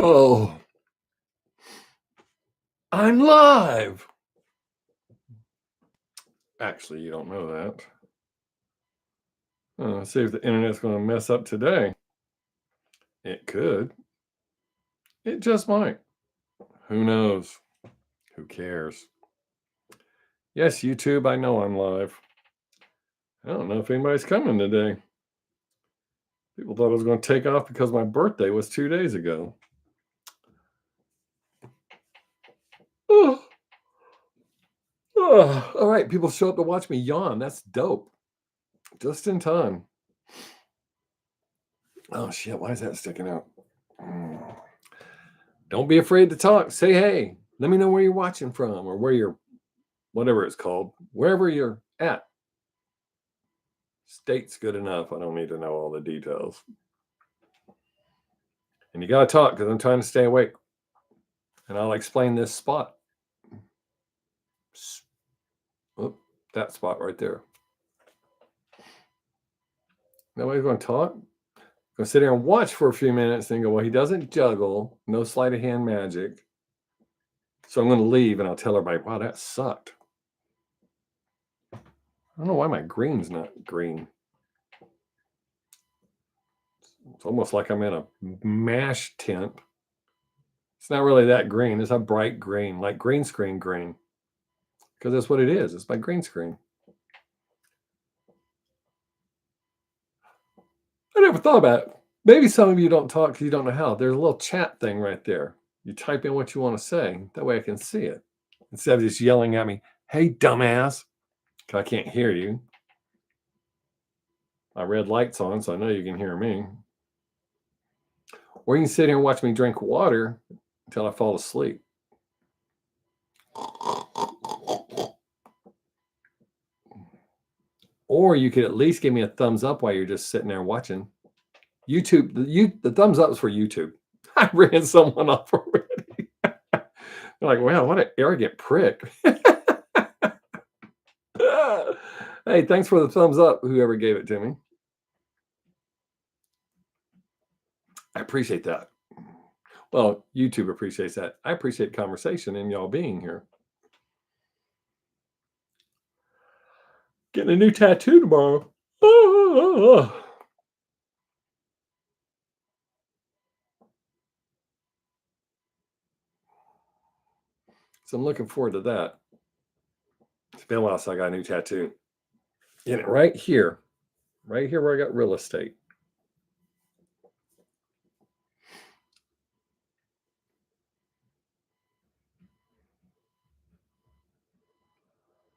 Oh, I'm live. Actually, you don't know that. See if the internet's going to mess up today. It could. It just might. Who knows? Who cares? Yes, YouTube, I know I'm live. I don't know if anybody's coming today. People thought I was going to take off because my birthday was 2 days ago. Oh. Oh. All right, people show up to watch me yawn. That's dope. Just in time. Oh, shit. Why is that sticking out? Don't be afraid to talk. Say, hey, let me know where you're watching from or where you're, whatever it's called, wherever you're at. State's good enough. I don't need to know all the details. And you got to talk because I'm trying to stay awake. And I'll explain this spot. Oh, that spot right there. Nobody's going to talk? Going to sit here and watch for a few minutes and go, well, he doesn't juggle. No sleight of hand magic. So I'm going to leave and I'll tell everybody, wow, that sucked. I don't know why my green's not green. It's almost like I'm in a MASH tent. It's not really that green. It's a bright green, like green screen green. Because that's what it is. It's my green screen. I never thought about it. Maybe some of you don't talk because you don't know how. There's a little chat thing right there. You type in what you want to say. That way I can see it. Instead of just yelling at me, hey, dumbass, because I can't hear you. My red light's on, so I know you can hear me. Or you can sit here and watch me drink water until I fall asleep. Or you could at least give me a thumbs up while you're just sitting there watching. YouTube, the thumbs up is for YouTube. I ran someone off already. They're like, wow, what an arrogant prick. Hey, thanks for the thumbs up, whoever gave it to me. I appreciate that. Well, YouTube appreciates that. I appreciate conversation and y'all being here. Getting a new tattoo tomorrow. So I'm looking forward to that. It's been a while since I got a new tattoo. Get it right here where I got real estate.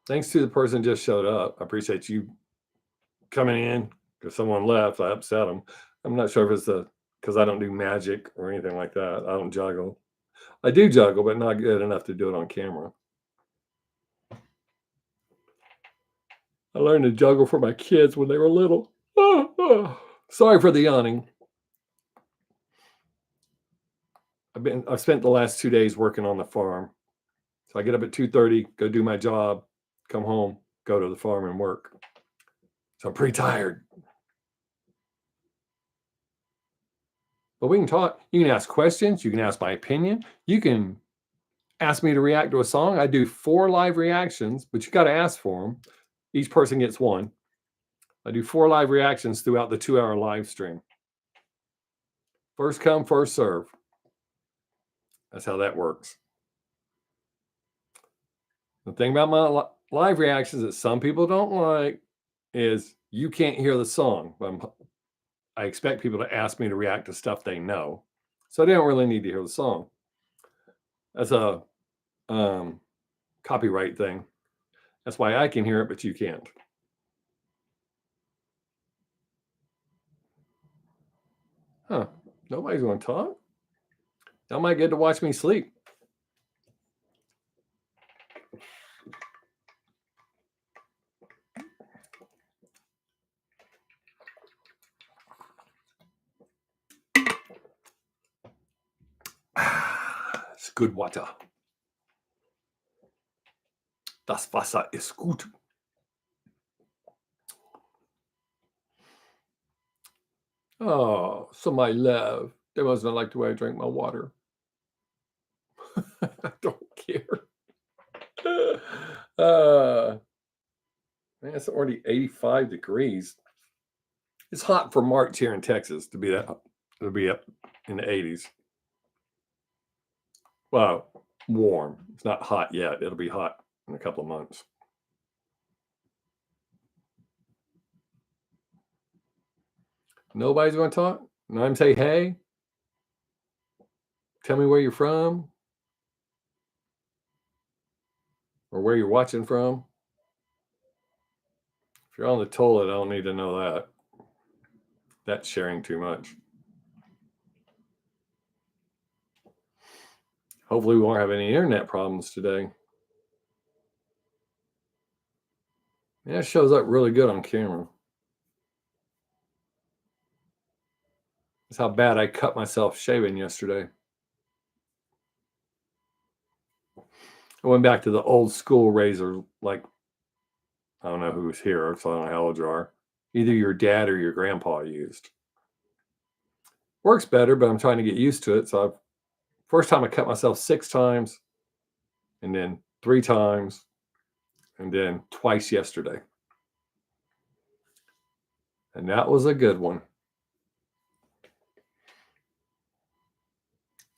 Thanks to the person who just showed up. I appreciate you coming in. If someone left, I upset them. I'm not sure if it's because I don't do magic or anything like that. I don't juggle. I do juggle, but not good enough to do it on camera. I learned to juggle for my kids when they were little. Sorry for the yawning. I've spent the last 2 days working on the farm. So I get up at 2:30, go do my job, come home, go to the farm and work. So I'm pretty tired. But we can talk. You can ask questions. You can ask my opinion. You can ask me to react to a song. I do 4 live reactions, but you got to ask for them. Each person gets one. I do 4 live reactions throughout the 2-hour live stream. First come, first serve. That's how that works. The thing about my live reactions that some people don't like is you can't hear the song. I expect people to ask me to react to stuff they know. So they don't really need to hear the song. That's a copyright thing. That's why I can hear it, but you can't. Huh. Nobody's going to talk? Y'all might get to watch me sleep. It's good water. Das Wasser ist gut. Oh, so my love. They must not like the way I drink my water. I don't care. Man, it's already 85 degrees. It's hot for March here in Texas to be up in the 80s. Well, warm. It's not hot yet. It'll be hot in a couple of months. Nobody's going to talk? No, I'm say hey. Tell me where you're from or where you're watching from. If you're on the toilet, I don't need to know that. That's sharing too much. Hopefully we won't have any internet problems today. Yeah, it shows up really good on camera. That's how bad I cut myself shaving yesterday. I went back to the old school razor, like, I don't know who's here, so I don't know how old you are. Either your dad or your grandpa used. Works better, but I'm trying to get used to it. So first time I cut myself 6 times, and then 3 times, and then twice yesterday. And that was a good one.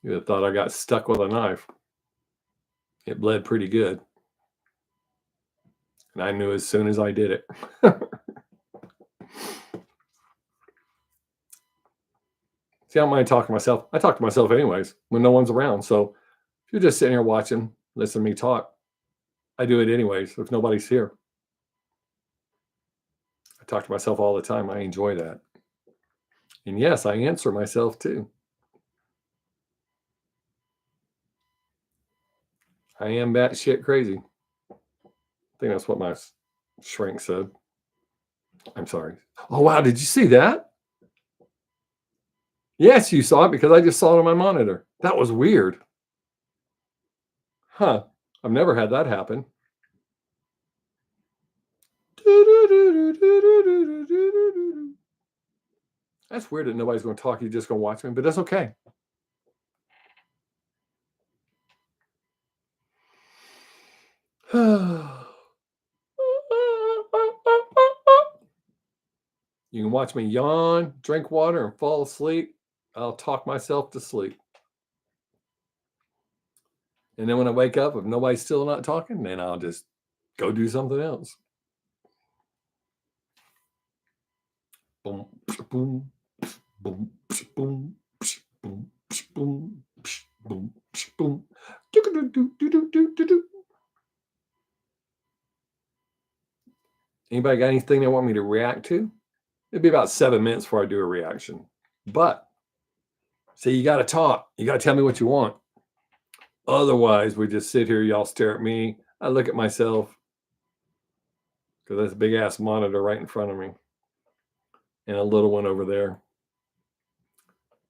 You'd have thought I got stuck with a knife. It bled pretty good. And I knew as soon as I did it. See, I don't mind talking to myself. I talk to myself anyways when no one's around. So if you're just sitting here watching, listen to me talk, I do it anyways if nobody's here. I talk to myself all the time. I enjoy that. And yes, I answer myself too. I am batshit crazy. I think that's what my shrink said. I'm sorry. Oh, wow. Did you see that? Yes, you saw it because I just saw it on my monitor. That was weird. Huh. I've never had that happen. That's weird that nobody's going to talk. You're just going to watch me, but that's okay. You can watch me yawn, drink water, and fall asleep. I'll talk myself to sleep. And then when I wake up, if nobody's still not talking, then I'll just go do something else. Boom, boom, boom, boom, boom, boom, boom, boom. Anybody got anything they want me to react to? It'd be about 7 minutes before I do a reaction. But see, you got to talk. You got to tell me what you want. Otherwise, we just sit here. Y'all stare at me. I look at myself because there's a big ass monitor right in front of me, and a little one over there.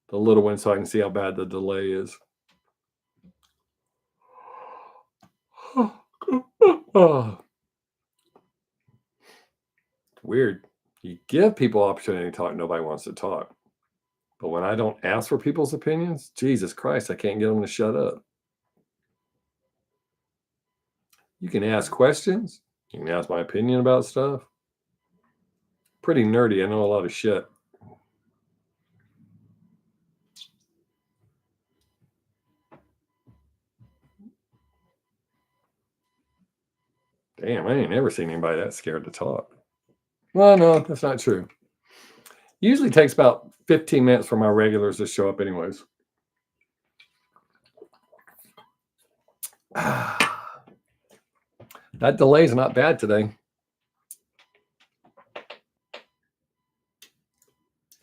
The little one, so I can see how bad the delay is. Oh. Weird. You give people opportunity to talk, nobody wants to talk. But when I don't ask for people's opinions, Jesus Christ, I can't get them to shut up. You can ask questions. You can ask my opinion about stuff. Pretty nerdy. I know a lot of shit. Damn, I ain't never seen anybody that scared to talk. Well, no, that's not true. Usually takes about 15 minutes for my regulars to show up anyways. That delay is not bad today.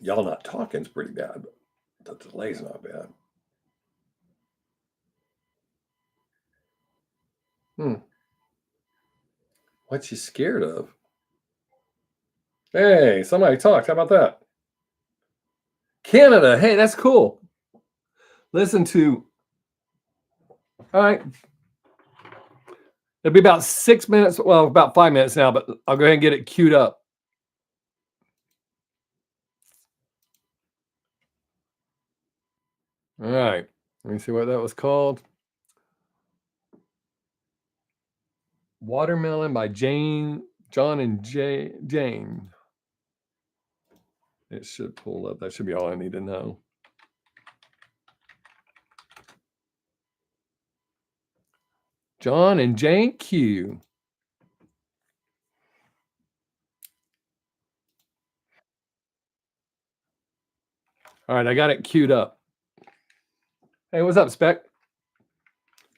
Y'all not talking is pretty bad, but the delay's not bad. What you scared of? Hey, somebody talked. How about that? Canada. Hey, that's cool. Listen to. All right. It'll be about 6 minutes. Well, about 5 minutes now, but I'll go ahead and get it queued up. All right. Let me see what that was called. Watermelon by John and Jane. It should pull up. That should be all I need to know. John and Jane Q. All right, I got it queued up. Hey, what's up, Spec?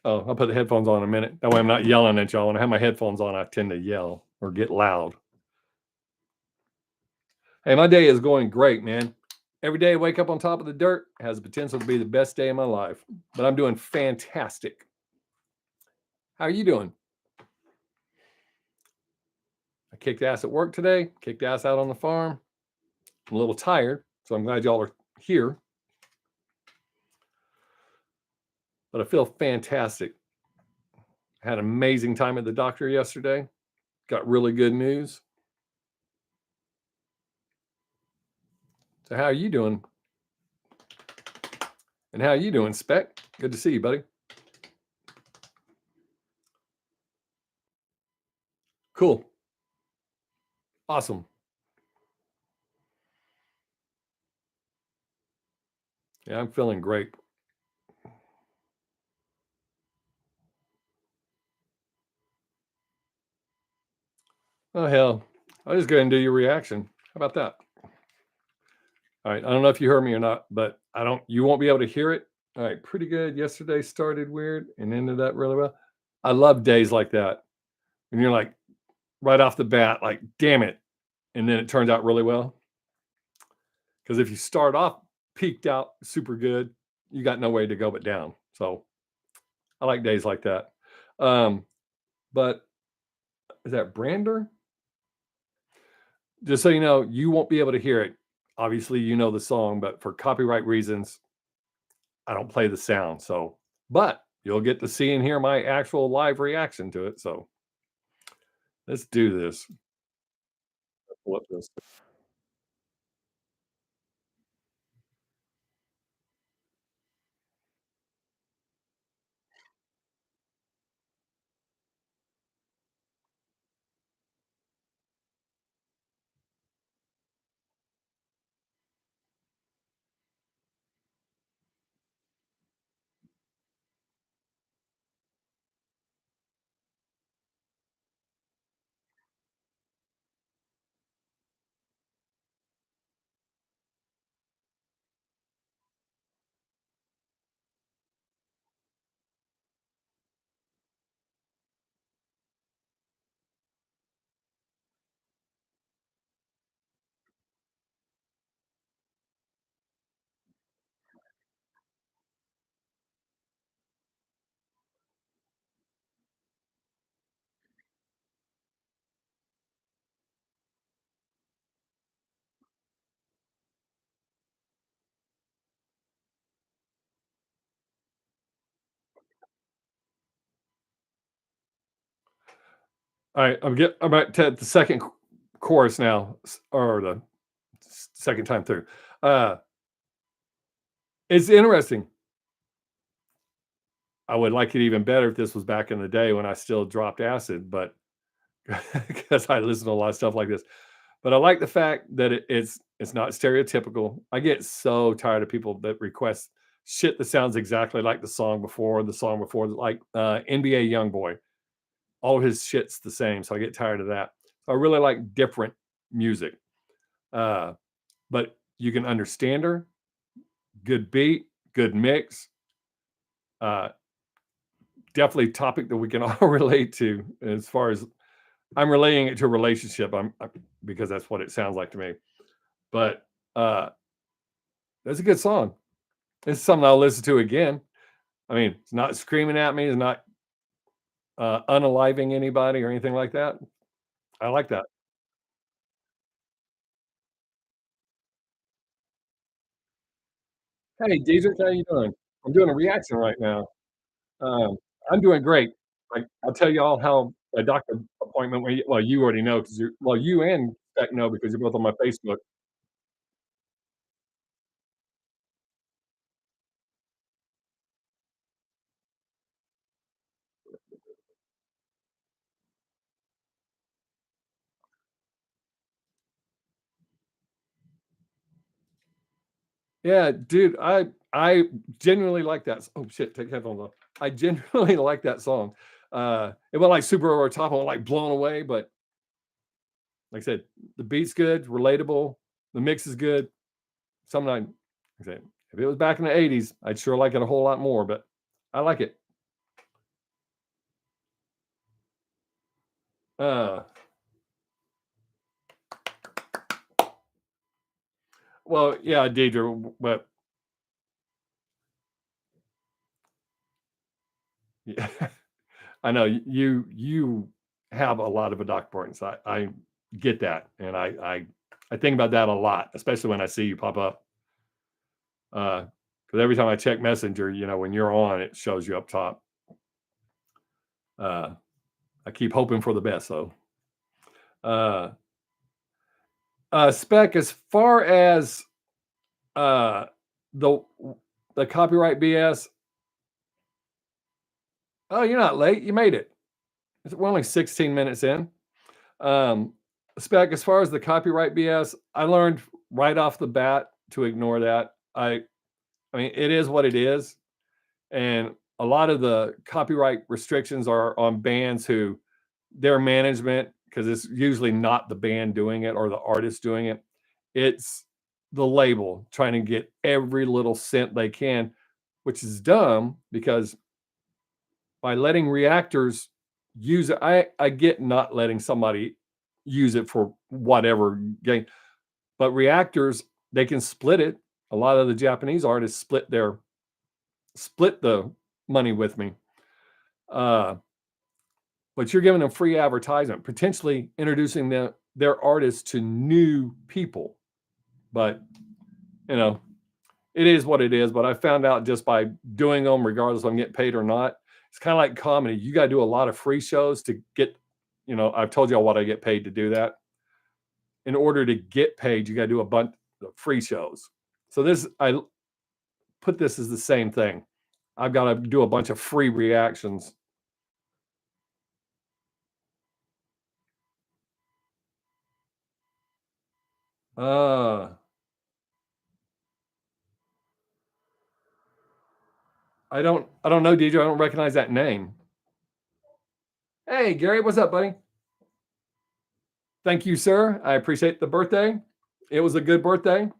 Oh, I'll put the headphones on in a minute. That way I'm not yelling at y'all. When I have my headphones on, I tend to yell or get loud. Hey, my day is going great, man. Every day I wake up on top of the dirt has the potential to be the best day of my life, but I'm doing fantastic. How are you doing? I kicked ass at work today, kicked ass out on the farm. I'm a little tired, so I'm glad y'all are here. But I feel fantastic. I had an amazing time at the doctor yesterday. Got really good news. So how are you doing? And how are you doing, Spec? Good to see you, buddy. Cool. Awesome. Yeah, I'm feeling great. Oh hell. I'll just go ahead and do your reaction. How about that? All right. I don't know if you heard me or not, but you won't be able to hear it. All right, pretty good. Yesterday started weird and ended up really well. I love days like that. When you're like right off the bat, like, damn it. And then it turns out really well. Because if you start off peaked out super good, you got no way to go but down. So I like days like that. But is that Brander? Just so you know, you won't be able to hear it. Obviously, you know the song, but for copyright reasons, I don't play the sound. So, but you'll get to see and hear my actual live reaction to it. So let's do this. Pull up this. All right, I'm at the second chorus now, or the second time through. Uh, it's interesting. I would like it even better if this was back in the day when I still dropped acid, but because I listen to a lot of stuff like this. But I like the fact that it's not stereotypical. I get so tired of people that request shit that sounds exactly like the song before, like NBA YoungBoy. All of his shit's the same, so I get tired of that. So I really like different music. Uh, but you can understand her, good beat, good mix. Uh, Definitely topic that we can all relate to as far as I'm relating it to a relationship. Because that's what it sounds like to me. But that's a good song. It's something I'll listen to again. I mean, it's not screaming at me. It's not unaliving anybody or anything like that. I like that. Hey, Deidre, how you doing? I'm doing a reaction right now. Um, I'm doing great. I'll tell you all how a doctor appointment went. Well, you already know because you and Beck know because you're both on my Facebook. Yeah, dude, I genuinely like that. Oh shit, take headphones off. I genuinely like that song. It went like super over the top, I went like blown away, but like I said, the beat's good, relatable, the mix is good. Sometimes, like I said, if it was back in the 80s, I'd sure like it a whole lot more, but I like it. Uh, well, yeah, Deidre, but yeah, I know you have a lot of importance. I get that, and I think about that a lot, especially when I see you pop up. Because every time I check Messenger, when you're on, it shows you up top. Uh, I keep hoping for the best, though. Uh, Spec, as far as uh, the the copyright BS. Oh, you're not late. You made it. We're only 16 minutes in. Um, Spec, as far as the copyright BS, I learned right off the bat to ignore that. I mean, it is what it is, and a lot of the copyright restrictions are on bands who their management, because it's usually not the band doing it or the artist doing it. It's the label trying to get every little cent they can, which is dumb because by letting reactors use it, I get not letting somebody use it for whatever gain, but reactors, they can split it. A lot of the Japanese artists split the money with me. Uh, but you're giving them free advertisement, potentially introducing their artists to new people. But you know, it is what it is. But I found out just by doing them, regardless if I'm getting paid or not, it's kind of like comedy. You got to do a lot of free shows to get, I've told y'all what I get paid to do that. In order to get paid, you got to do a bunch of free shows. So I put this as the same thing. I've got to do a bunch of free reactions. Uh, I don't know, DJ. I don't recognize that name. Hey, Gary, what's up, buddy? Thank you, sir. I appreciate the birthday. It was a good birthday.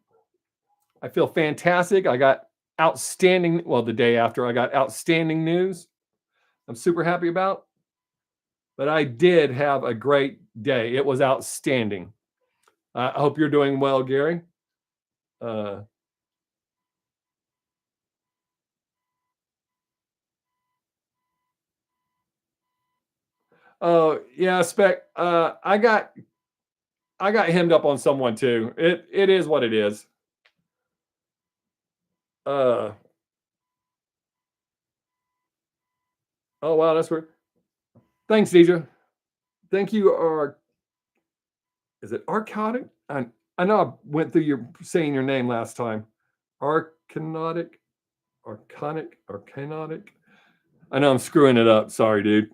I feel fantastic. I got outstanding, well, the day after, I got outstanding news I'm super happy about. But I did have a great day. It was outstanding. I hope you're doing well, Gary. Uh, oh yeah, Spec. I got hemmed up on someone too. It is what it is. Uh, oh wow, that's weird. Thanks, Deidre. Thank you. Is it Arcadic? I know I went through your saying your name last time. Arcanotic, Arcanotic. I know I'm screwing it up. Sorry, dude.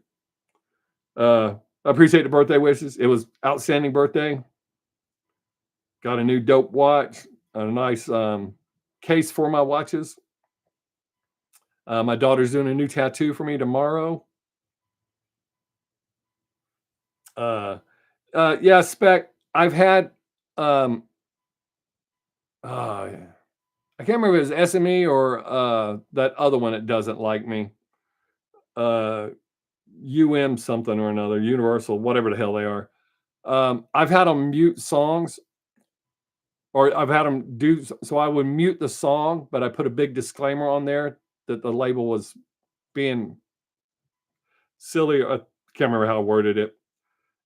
I appreciate the birthday wishes. It was outstanding birthday. Got a new dope watch, a nice case for my watches. My daughter's doing a new tattoo for me tomorrow. Uh, yeah, Spec. I've had, I can't remember if it was SME or that other one that doesn't like me. Something or another, Universal, whatever the hell they are. I've had them mute songs, or I've had them do so. I would mute the song, but I put a big disclaimer on there that the label was being silly. I can't remember how I worded it,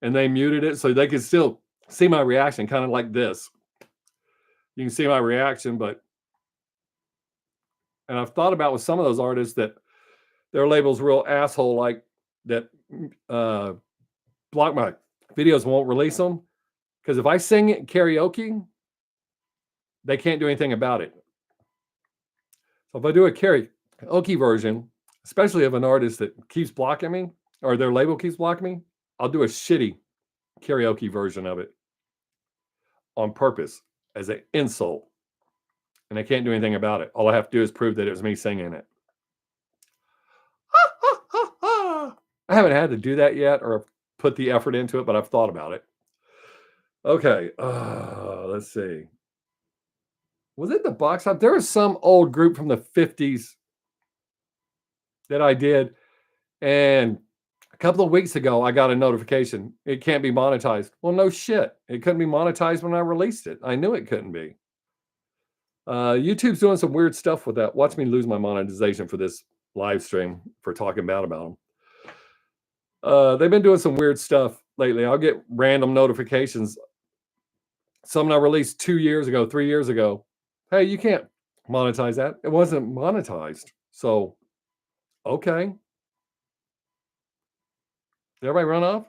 and they muted it so they could still see my reaction, kind of like this. You can see my reaction, and I've thought about with some of those artists that their label's real asshole, like that block my videos, won't release them because if I sing it in karaoke, they can't do anything about it. So if I do a karaoke version, especially of an artist that keeps blocking me or their label keeps blocking me, I'll do a shitty karaoke version of it on purpose as an insult. and they can't do anything about it. All I have to do is prove that it was me singing it. I haven't had to do that yet or put the effort into it, but I've thought about it. Okay, let's see. Was it the box up? There was some old group from the 50s that I did, and a couple of weeks ago, I got a notification. It can't be monetized. Well, no shit. It couldn't be monetized when I released it. I knew it couldn't be. YouTube's doing some weird stuff with that. Watch me lose my monetization for this live stream for talking bad about them. They've been doing some weird stuff lately. I'll get random notifications. Something I released 2 years ago, 3 years ago. Hey, you can't monetize that. It wasn't monetized. So, okay. Did everybody run off?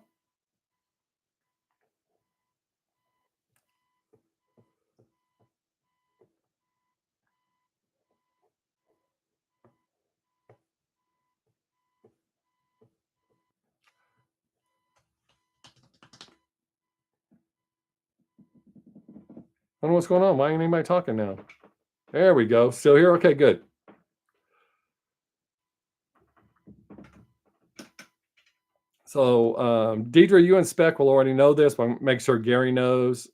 I don't know what's going on. Why ain't anybody talking now? There we go. Still here? Okay, good. So, Deidre, you and Spec will already know this, but make sure Gary knows.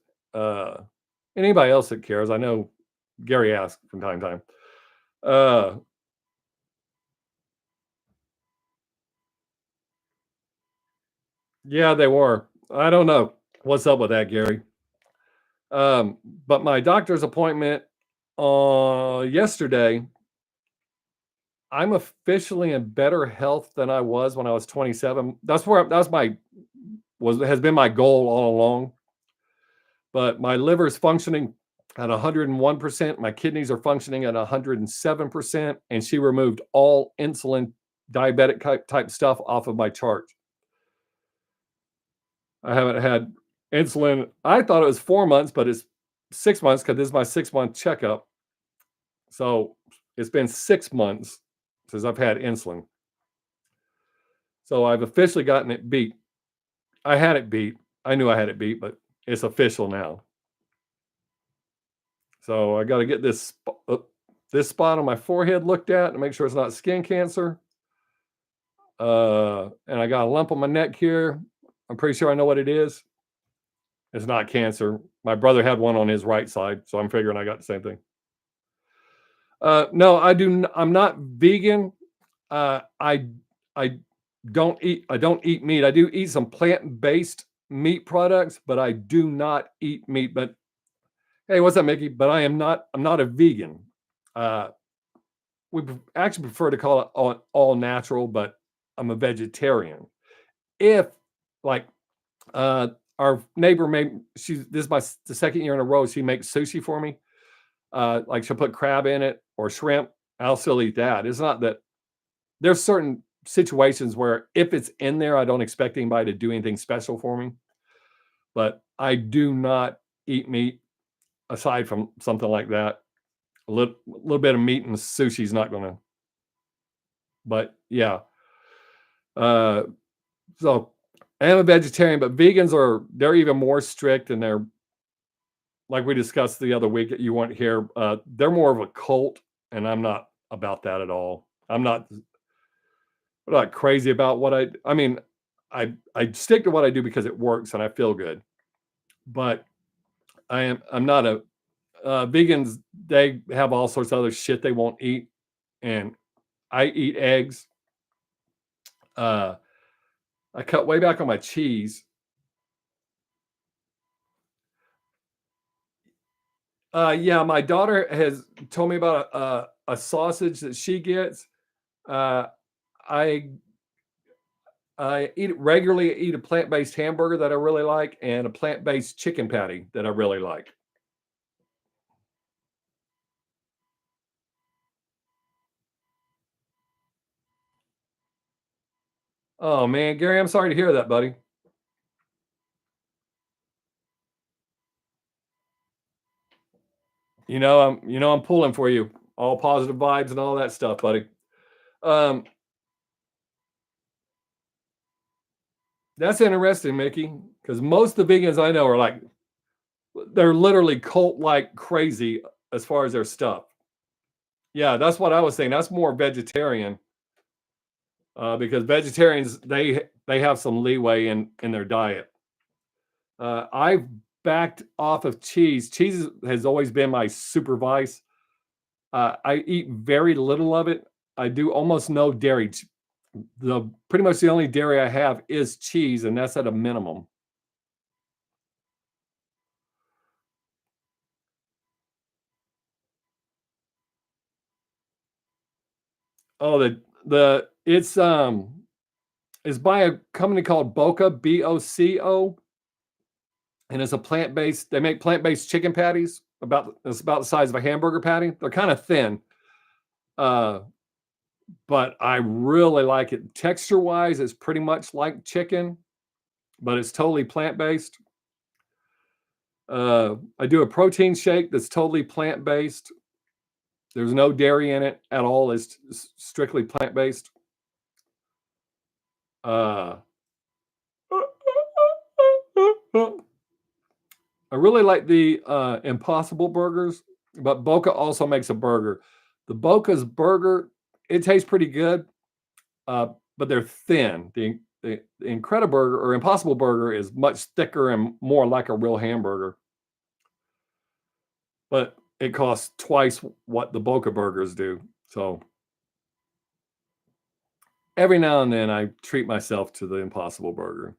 Anybody else that cares, I know Gary asks from time to time. Yeah, they were. I don't know what's up with that, Gary. But my doctor's appointment yesterday, I'm officially in better health than I was when I was 27. Has been my goal all along. But my liver is functioning at 101%. My kidneys are functioning at 107%. And she removed all insulin diabetic type stuff off of my chart. I haven't had insulin. I thought it was 4 months, but it's 6 months because this is my 6-month checkup. So it's been 6 months since I've had insulin. So I've officially gotten it beat. I had it beat. I knew I had it beat, but it's official now. So I got to get this spot on my forehead looked at to make sure it's not skin cancer. And I got a lump on my neck here. I'm pretty sure I know what it is. It's not cancer. My brother had one on his right side, so I'm figuring I got the same thing. No, I'm not vegan. I don't eat meat. I do eat some plant-based meat products, but I do not eat meat. But hey, what's up, Mickey? But I'm not a vegan. We actually prefer to call it all natural, but I'm a vegetarian. If like our neighbor this is the second year in a row she makes sushi for me. Like she'll put crab in it or shrimp. I'll still eat that. It's not that there's certain situations where if it's in there, I don't expect anybody to do anything special for me. But I do not eat meat aside from something like that. A little bit of meat and sushi is not going to. But yeah. So I am a vegetarian, but vegans they're even more strict, and they're, like we discussed the other week that you weren't here, they're more of a cult, and I'm not about that at all. I'm not crazy about what I mean, I stick to what I do because it works and I feel good. But I'm not vegans, they have all sorts of other shit they won't eat, and I eat eggs. I cut way back on my cheese. Yeah, my daughter has told me about a sausage that she gets. I regularly eat a plant-based hamburger that I really like, and a plant-based chicken patty that I really like. Oh man, Gary, I'm sorry to hear that, buddy. I'm pulling for you. All positive vibes and all that stuff, buddy. That's interesting, Mickey, because most of the vegans I know are like, they're literally cult like crazy as far as their stuff. Yeah, that's what I was saying. That's more vegetarian, because vegetarians they have some leeway in their diet. I've backed off of cheese. Cheese has always been my super vice. I eat very little of it. I do almost no dairy. The pretty much the only dairy I have is cheese, and that's at a minimum. Oh, the it's by a company called Boca, BOCO, and it's a plant-based. They make plant-based chicken patties. It's about the size of a hamburger patty. They're kind of thin, uh, but I really like it. Texture-wise, it's pretty much like chicken, but it's totally plant-based. I do a protein shake that's totally plant-based. There's no dairy in it at all. It's strictly plant-based. Uh, I really like the Impossible burgers, but Boca also makes a burger. The Boca's burger, it tastes pretty good, but they're thin. The Incrediburger or Impossible Burger is much thicker and more like a real hamburger. But it costs twice what the Boca burgers do. So every now and then I treat myself to the Impossible Burger.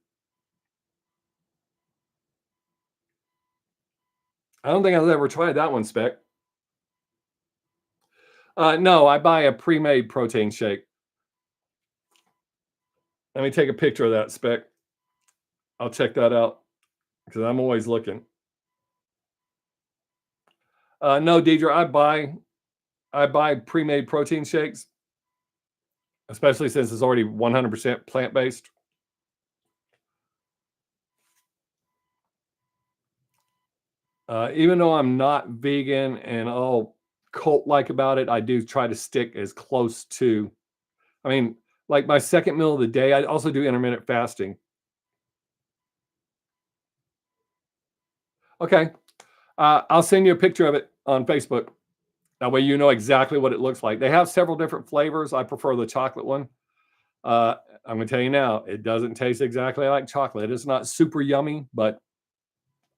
I don't think I've ever tried that one, Spec. No, I buy a pre-made protein shake. Let me take a picture of that, Spec. I'll check that out because I'm always looking. No, Deidre, I buy pre-made protein shakes, especially since it's already 100% plant-based. Even though I'm not vegan and all cult-like about it, I do try to stick as close to. I mean, like my second meal of the day, I also do intermittent fasting. Okay, I'll send you a picture of it on Facebook. That way you know exactly what it looks like. They have several different flavors. I prefer the chocolate one. Uh, I'm going to tell you now, it doesn't taste exactly like chocolate. It's not super yummy, but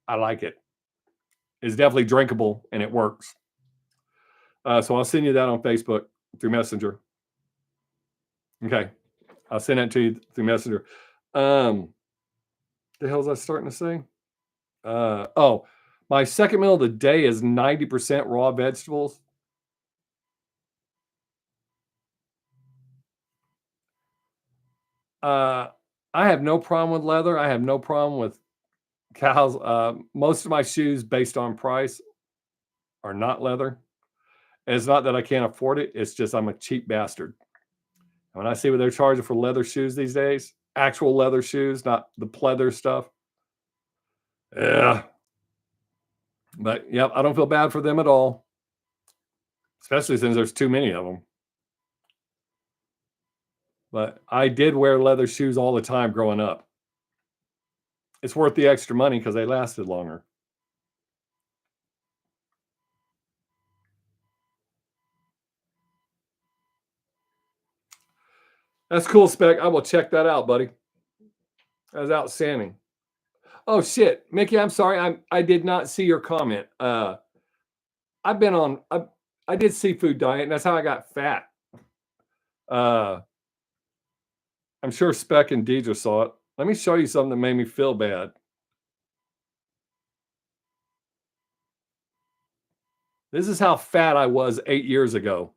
I like it. It's definitely drinkable and it works. So I'll send you that on Facebook through Messenger. Okay. I'll send it to you through Messenger. The hell was I starting to say? Oh, my second meal of the day is 90% raw vegetables. I have no problem with leather. I have no problem with cows. Most of my shoes, based on price, are not leather. And it's not that I can't afford it. It's just I'm a cheap bastard. When I see what they're charging for leather shoes these days, actual leather shoes, not the pleather stuff. Yeah. But yeah, I don't feel bad for them at all, especially since there's too many of them. But I did wear leather shoes all the time growing up. It's worth the extra money because they lasted longer. That's cool, Spec. I will check that out, buddy. That was outstanding. Oh shit, Mickey, I'm sorry. I did not see your comment. I've been on I did seafood diet, and that's how I got fat. Uh I'm sure Spec and Deidre saw it. Let me show you something that made me feel bad. This is how fat I was 8 years ago.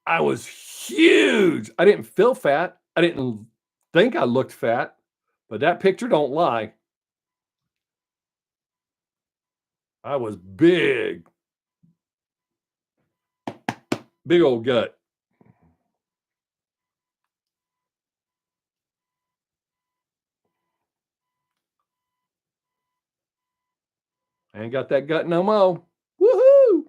I was huge. I didn't feel fat. I didn't think I looked fat, but that picture don't lie. I was big. Big old gut. I ain't got that gut no more. Woohoo!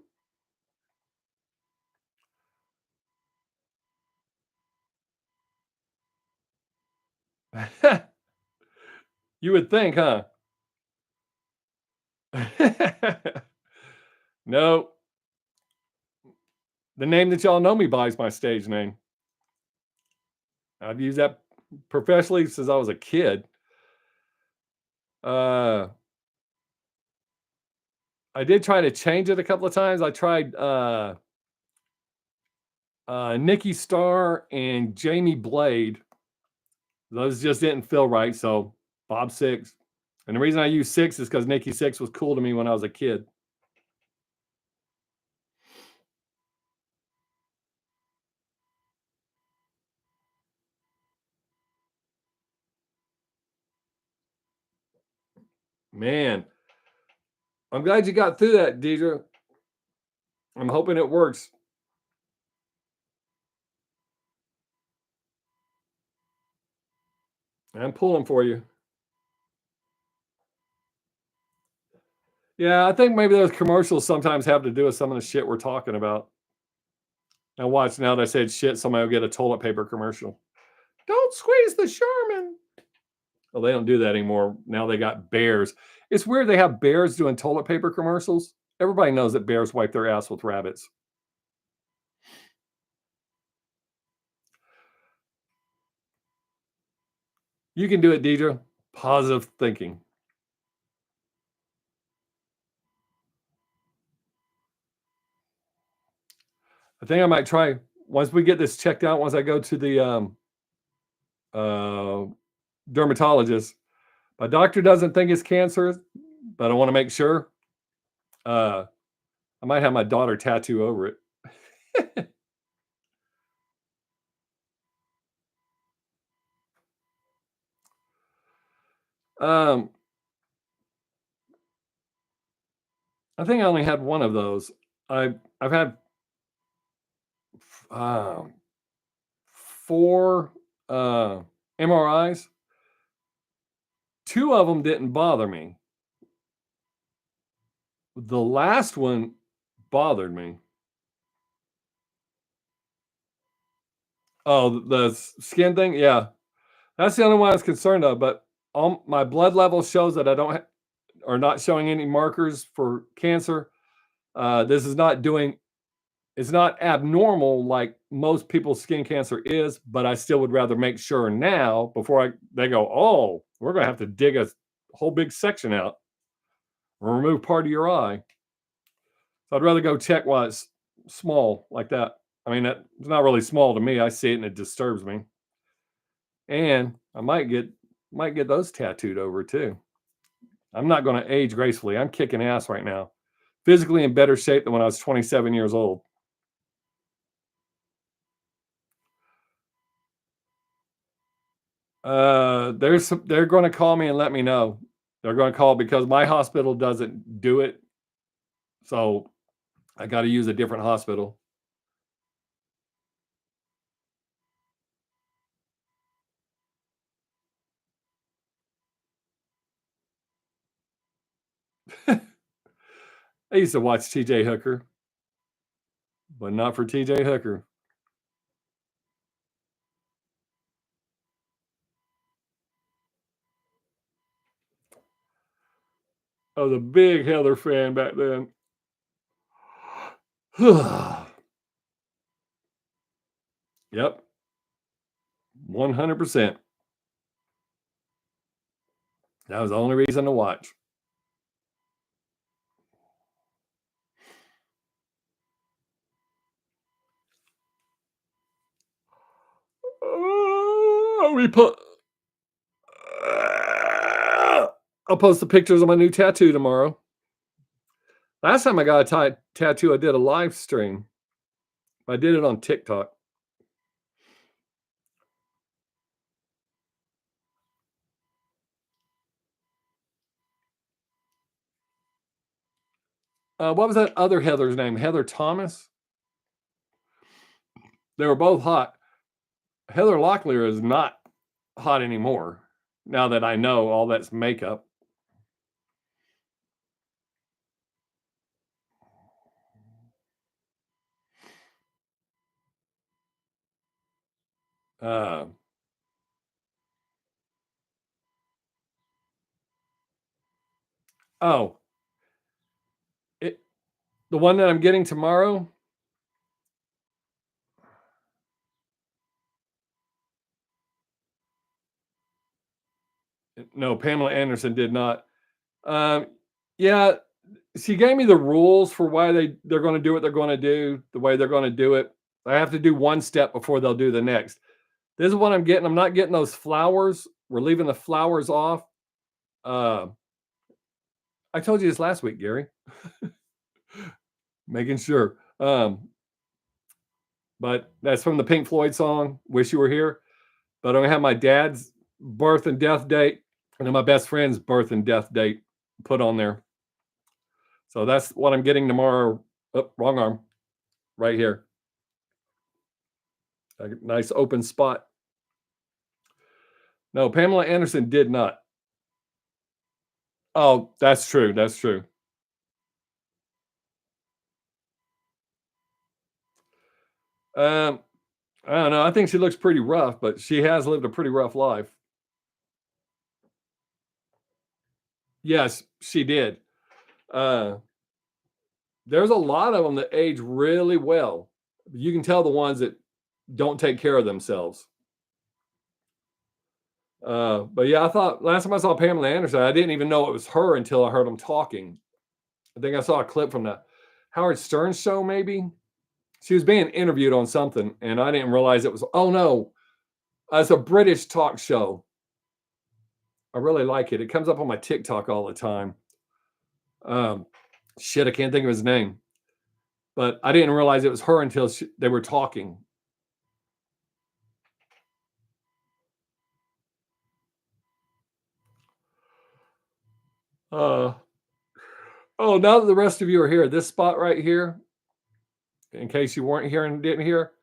You would think, huh? No, the name that y'all know me by is my stage name. I've used that professionally since I was a kid. Uh, I did try to change it a couple of times. I tried Nikki Starr and Jamie Blade. Those just didn't feel right. So Bob Sixx. And the reason I use Sixx is because Nikki Sixx was cool to me when I was a kid. Man, I'm glad you got through that, Deidre. I'm hoping it works. I'm pulling for you. Yeah, I think maybe those commercials sometimes have to do with some of the shit we're talking about. Now watch, now that I said shit, somebody will get a toilet paper commercial. Don't squeeze the Sherman. Well, they don't do that anymore. Now they got bears. It's weird they have bears doing toilet paper commercials. Everybody knows that bears wipe their ass with rabbits. You can do it, Deidre. Positive thinking. I think I might try once we get this checked out. Once I go to the uh, dermatologist, my doctor doesn't think it's cancer, but I want to make sure. I might have my daughter tattoo over it. um, I think I only had one of those. I've had um, 4 MRIs. 2 of them didn't bother me. The last one bothered me. Oh, the skin thing? Yeah. That's the only one I was concerned of, but all my blood level shows that I don't are not showing any markers for cancer. This is not doing it's not abnormal like most people's skin cancer is, but I still would rather make sure now before they go, "Oh, we're going to have to dig a whole big section out or remove part of your eye." So I'd rather go check while it's small like that. I mean, it's not really small to me. I see it and it disturbs me. And I might get those tattooed over too. I'm not going to age gracefully. I'm kicking ass right now. Physically in better shape than when I was 27 years old. They're going to call me and let me know. They're going to call because my hospital doesn't do it. So I got to use a different hospital. I used to watch TJ Hooker, but not for TJ Hooker. I was a big Heather fan back then. Yep, 100%. That was the only reason to watch. We put. I'll post the pictures of my new tattoo tomorrow. Last time I got a tattoo, I did a live stream. I did it on TikTok. What was that other Heather's name? Heather Thomas? They were both hot. Heather Locklear is not hot anymore. Now that I know all that's makeup. Uh, oh, The one that I'm getting tomorrow? No, Pamela Anderson did not. Um, yeah, she gave me the rules for why they're gonna do what they're gonna do, the way they're gonna do it. I have to do one step before they'll do the next. This is what I'm getting. I'm not getting those flowers. We're leaving the flowers off. Uh, I told you this last week, Gary. Making sure. But that's from the Pink Floyd song, Wish You Were Here. But I'm gonna have my dad's birth and death date and then my best friend's birth and death date put on there. So that's what I'm getting tomorrow. Oh, wrong arm. Right here. A nice open spot. No, Pamela Anderson did not. Oh, that's true. That's true. Um, I don't know. I think she looks pretty rough, but she has lived a pretty rough life. Yes, she did. Uh, there's a lot of them that age really well. You can tell the ones that don't take care of themselves. But yeah, I thought last time I saw Pamela Anderson, I didn't even know it was her until I heard them talking. I think I saw a clip from the Howard Stern show, maybe. She was being interviewed on something, and I didn't realize it was, oh no, it's a British talk show. I really like it. It comes up on my TikTok all the time. Um, shit, I can't think of his name, but I didn't realize it was her until they were talking. Uh, oh, now that the rest of you are here, this spot right here, in case you weren't here and didn't hear,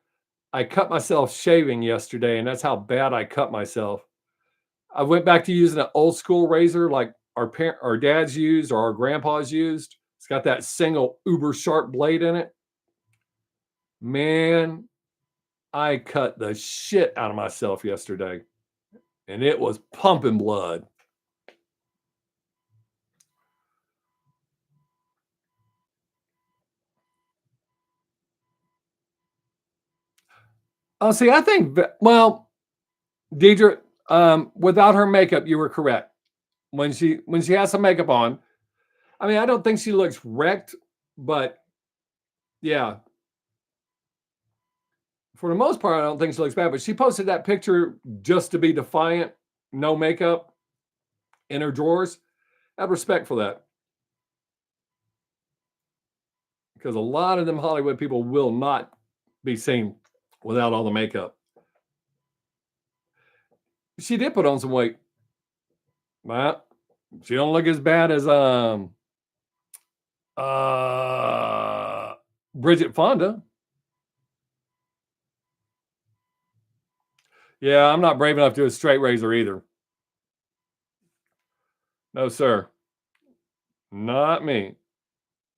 I cut myself shaving yesterday, and that's how bad I cut myself. I went back to using an old school razor like our dads used or our grandpas used. It's got that single uber sharp blade in it. Man, I cut the shit out of myself yesterday, and it was pumping blood. Oh, see, I think, well, Deidre, without her makeup, you were correct. When she has some makeup on, I mean, I don't think she looks wrecked, but yeah, for the most part, I don't think she looks bad. But she posted that picture just to be defiant, no makeup in her drawers. I have respect for that because a lot of them Hollywood people will not be seen without all the makeup. She did put on some weight. Well, she don't look as bad as uh Bridget Fonda. Yeah, I'm not brave enough to do a straight razor either. No, sir. Not me.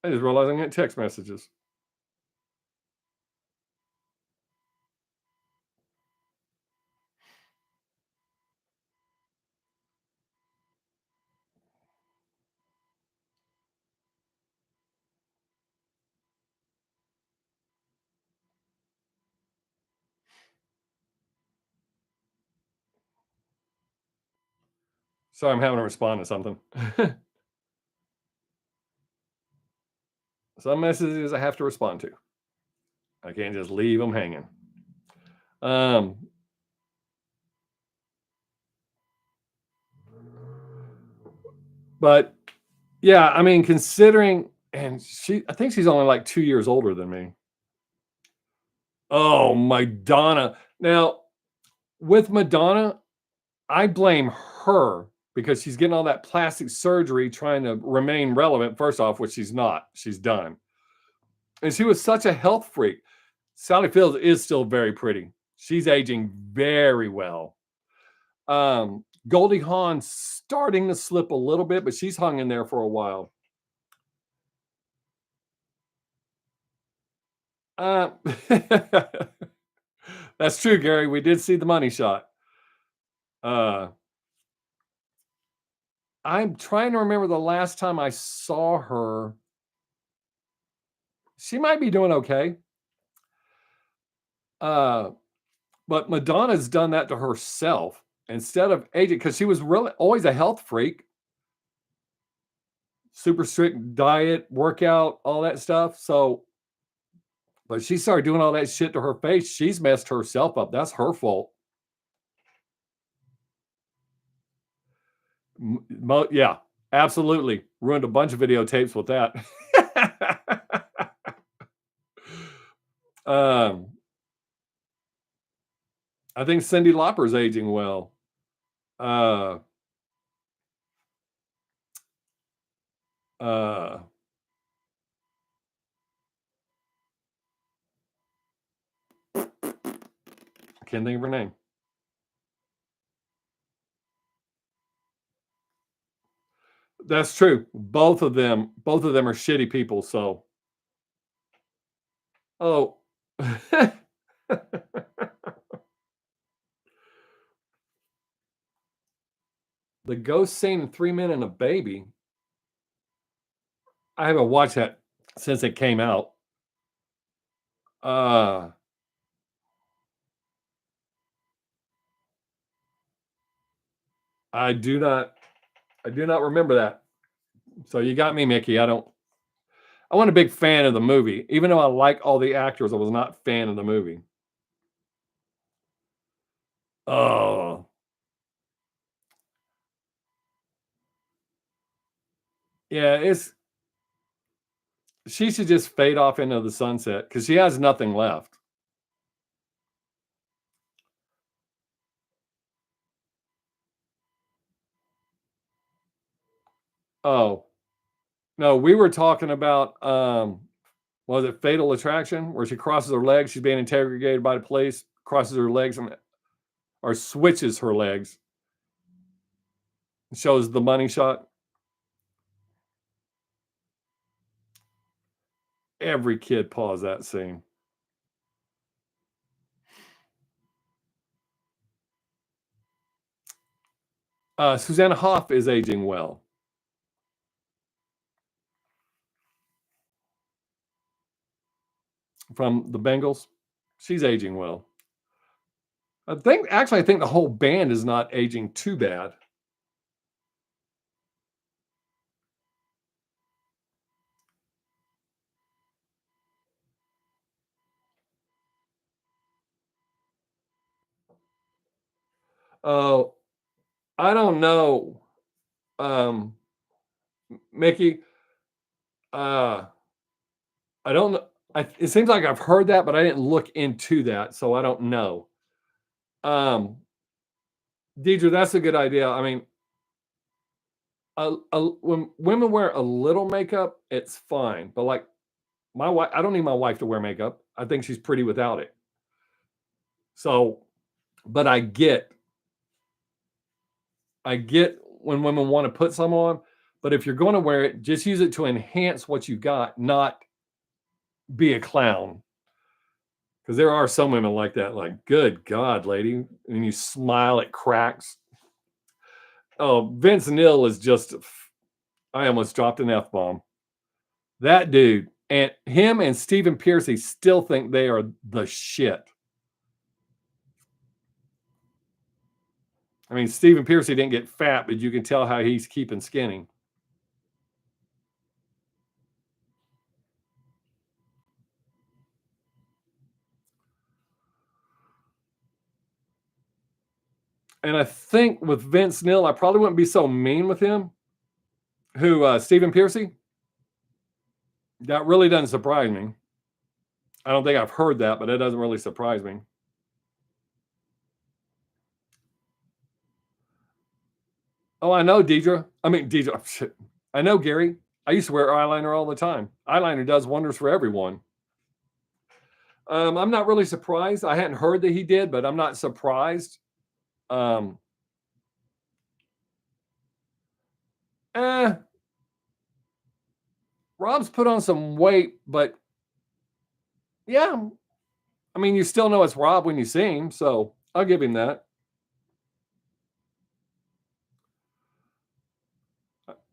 I just realized I'm getting text messages. Sorry, I'm having to respond to something. Some messages I have to respond to. I can't just leave them hanging. Um, but yeah, I mean, considering, and I think she's only like 2 years older than me. Oh, Madonna. Now, with Madonna, I blame her because she's getting all that plastic surgery trying to remain relevant. First off, which she's not, she's done. And she was such a health freak. Sally Fields is still very pretty. She's aging very well. Goldie Hawn's starting to slip a little bit, but she's hung in there for a while. Uh, that's true, Gary. We did see the money shot. Uh, I'm trying to remember the last time I saw her. She might be doing okay. But Madonna's done that to herself instead of aging because she was really always a health freak, super strict diet, workout, all that stuff. So, but she started doing all that shit to her face. She's messed herself up. That's her fault. Yeah, absolutely. Ruined a bunch of videotapes with that. um, I think Cyndi Lauper's aging well. I can't think of her name. That's true. Both of them are shitty people. So, oh, the ghost scene in 3 Men and a Baby. I haven't watched that since it came out. I do not remember that. So you got me, Mickey. I wasn't a big fan of the movie. Even though I like all the actors, I was not a fan of the movie. Oh. Yeah, she should just fade off into the sunset because she has nothing left. Oh. No, we were talking about was it Fatal Attraction, where she crosses her legs, she's being interrogated by the police, crosses her legs or switches her legs, shows the money shot. Every kid paused that scene. Susanna Hoff is aging well. From the Bengals. She's aging well. I think the whole band is not aging too bad. Oh, I don't know. Mickey, uh, I don't know. It seems like I've heard that, but I didn't look into that, so I don't know. Um, Deidre, that's a good idea. I mean, when women wear a little makeup, it's fine. But like my wife, I don't need my wife to wear makeup. I think she's pretty without it. So, but I get when women want to put some on, but if you're going to wear it, just use it to enhance what you got, not be a clown. Because there are some women like that, like, good God, lady. And you smile, it cracks. Oh, Vince Neil is just, I almost dropped an F bomb. That dude, and him and Stephen Piercy still think they are the shit. I mean, Stephen Piercy didn't get fat, but you can tell how he's keeping skinny. And I think with Vince Neil, I probably wouldn't be so mean with him. Who, Stephen Piercy? That really doesn't surprise me. I don't think I've heard that, but it doesn't really surprise me. Oh, I know Deidre. I mean, Deidre. Shit. I know Gary. I used to wear eyeliner all the time. Eyeliner does wonders for everyone. I'm not really surprised. I hadn't heard that he did, but I'm not surprised. Um, eh, Rob's put on some weight, but yeah, I mean, you still know it's Rob when you see him, so I'll give him that.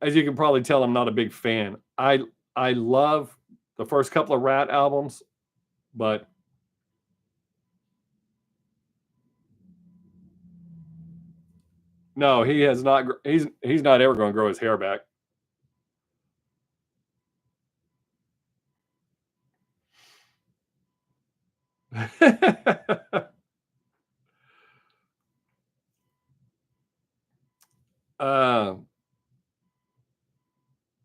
As you can probably tell, I'm not a big fan. I love the first couple of Rat albums, but no, he has not. He's not ever going to grow his hair back. uh,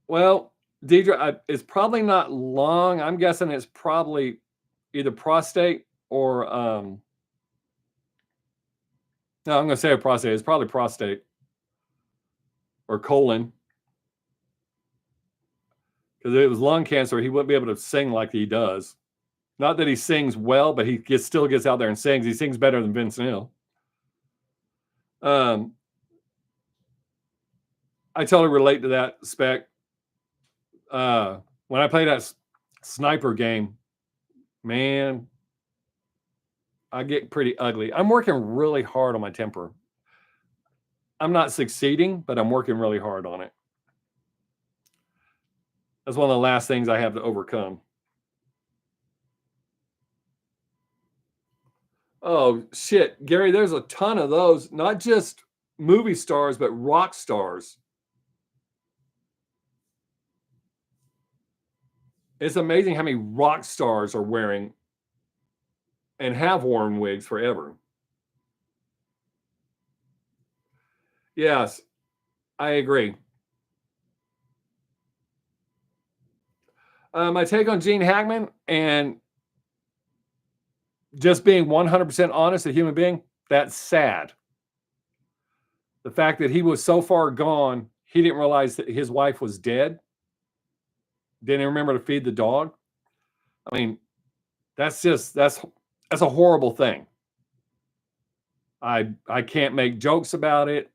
well, Deidre, it's probably not long. I'm guessing it's probably either prostate or no, I'm going to say prostate. It's probably prostate or colon. Because if it was lung cancer, he wouldn't be able to sing like he does. Not that he sings well, but he still gets out there and sings. He sings better than Vince Neil. I totally relate to that, Spec. When I play that sniper game, man, I get pretty ugly. I'm working really hard on my temper. I'm not succeeding, but I'm working really hard on it. That's one of the last things I have to overcome. Oh, shit. Gary, there's a ton of those, not just movie stars, but rock stars. It's amazing how many rock stars are wearing and have worn wigs forever. Yes, I agree. My take on Gene Hackman and just being 100% honest, a human being, that's sad. The fact that he was so far gone, he didn't realize that his wife was dead. Didn't remember to feed the dog. I mean, that's a horrible thing. I can't make jokes about it.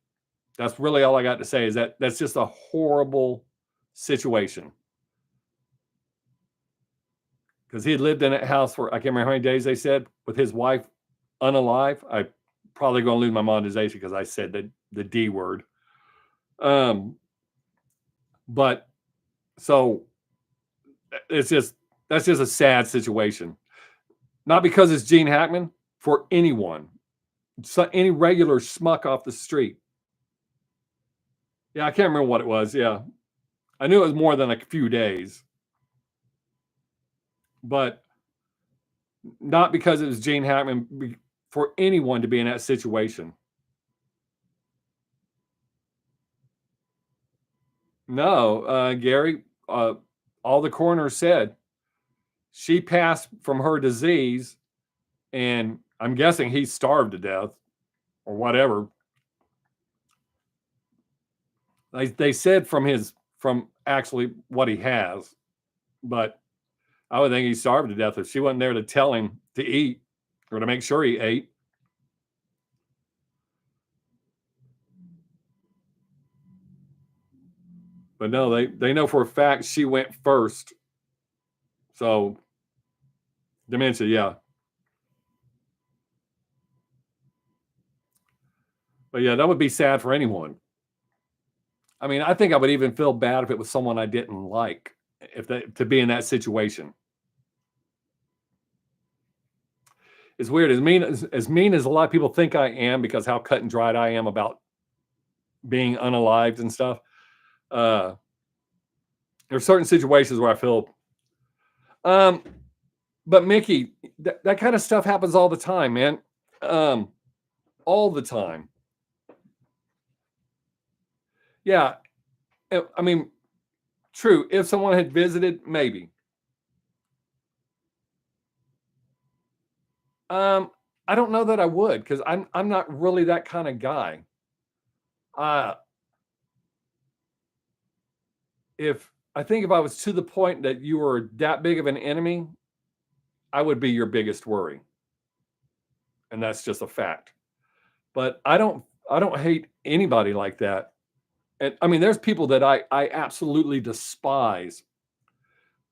That's really all I got to say is that's just a horrible situation. Because he had lived in that house for, I can't remember how many days they said, with his wife unalive. I probably going to lose my monetization because I said the D word. But so that's just a sad situation. Not because it's Gene Hackman, for anyone. So any regular schmuck off the street. Yeah, I can't remember what it was. Yeah. I knew it was more than a few days. But not because it was Gene Hackman, for anyone to be in that situation. No, Gary, all the coroner said she passed from her disease, and I'm guessing he starved to death or whatever. They said from actually what he has, but I would think he starved to death if she wasn't there to tell him to eat or to make sure he ate. But no, they know for a fact she went first. So dementia, yeah. But yeah, that would be sad for anyone. I mean, I think I would even feel bad if it was someone I didn't like, to be in that situation. It's weird. As mean as a lot of people think I am, because how cut and dried I am about being unalived and stuff. There are certain situations where I feel. But Mickey, that kind of stuff happens all the time, man. All the time. Yeah, I mean, true. If someone had visited, maybe. I don't know that I would, because I'm not really that kind of guy. If I was to the point that you were that big of an enemy, I would be your biggest worry. And that's just a fact. But I don't hate anybody like that. And I mean, there's people that I absolutely despise,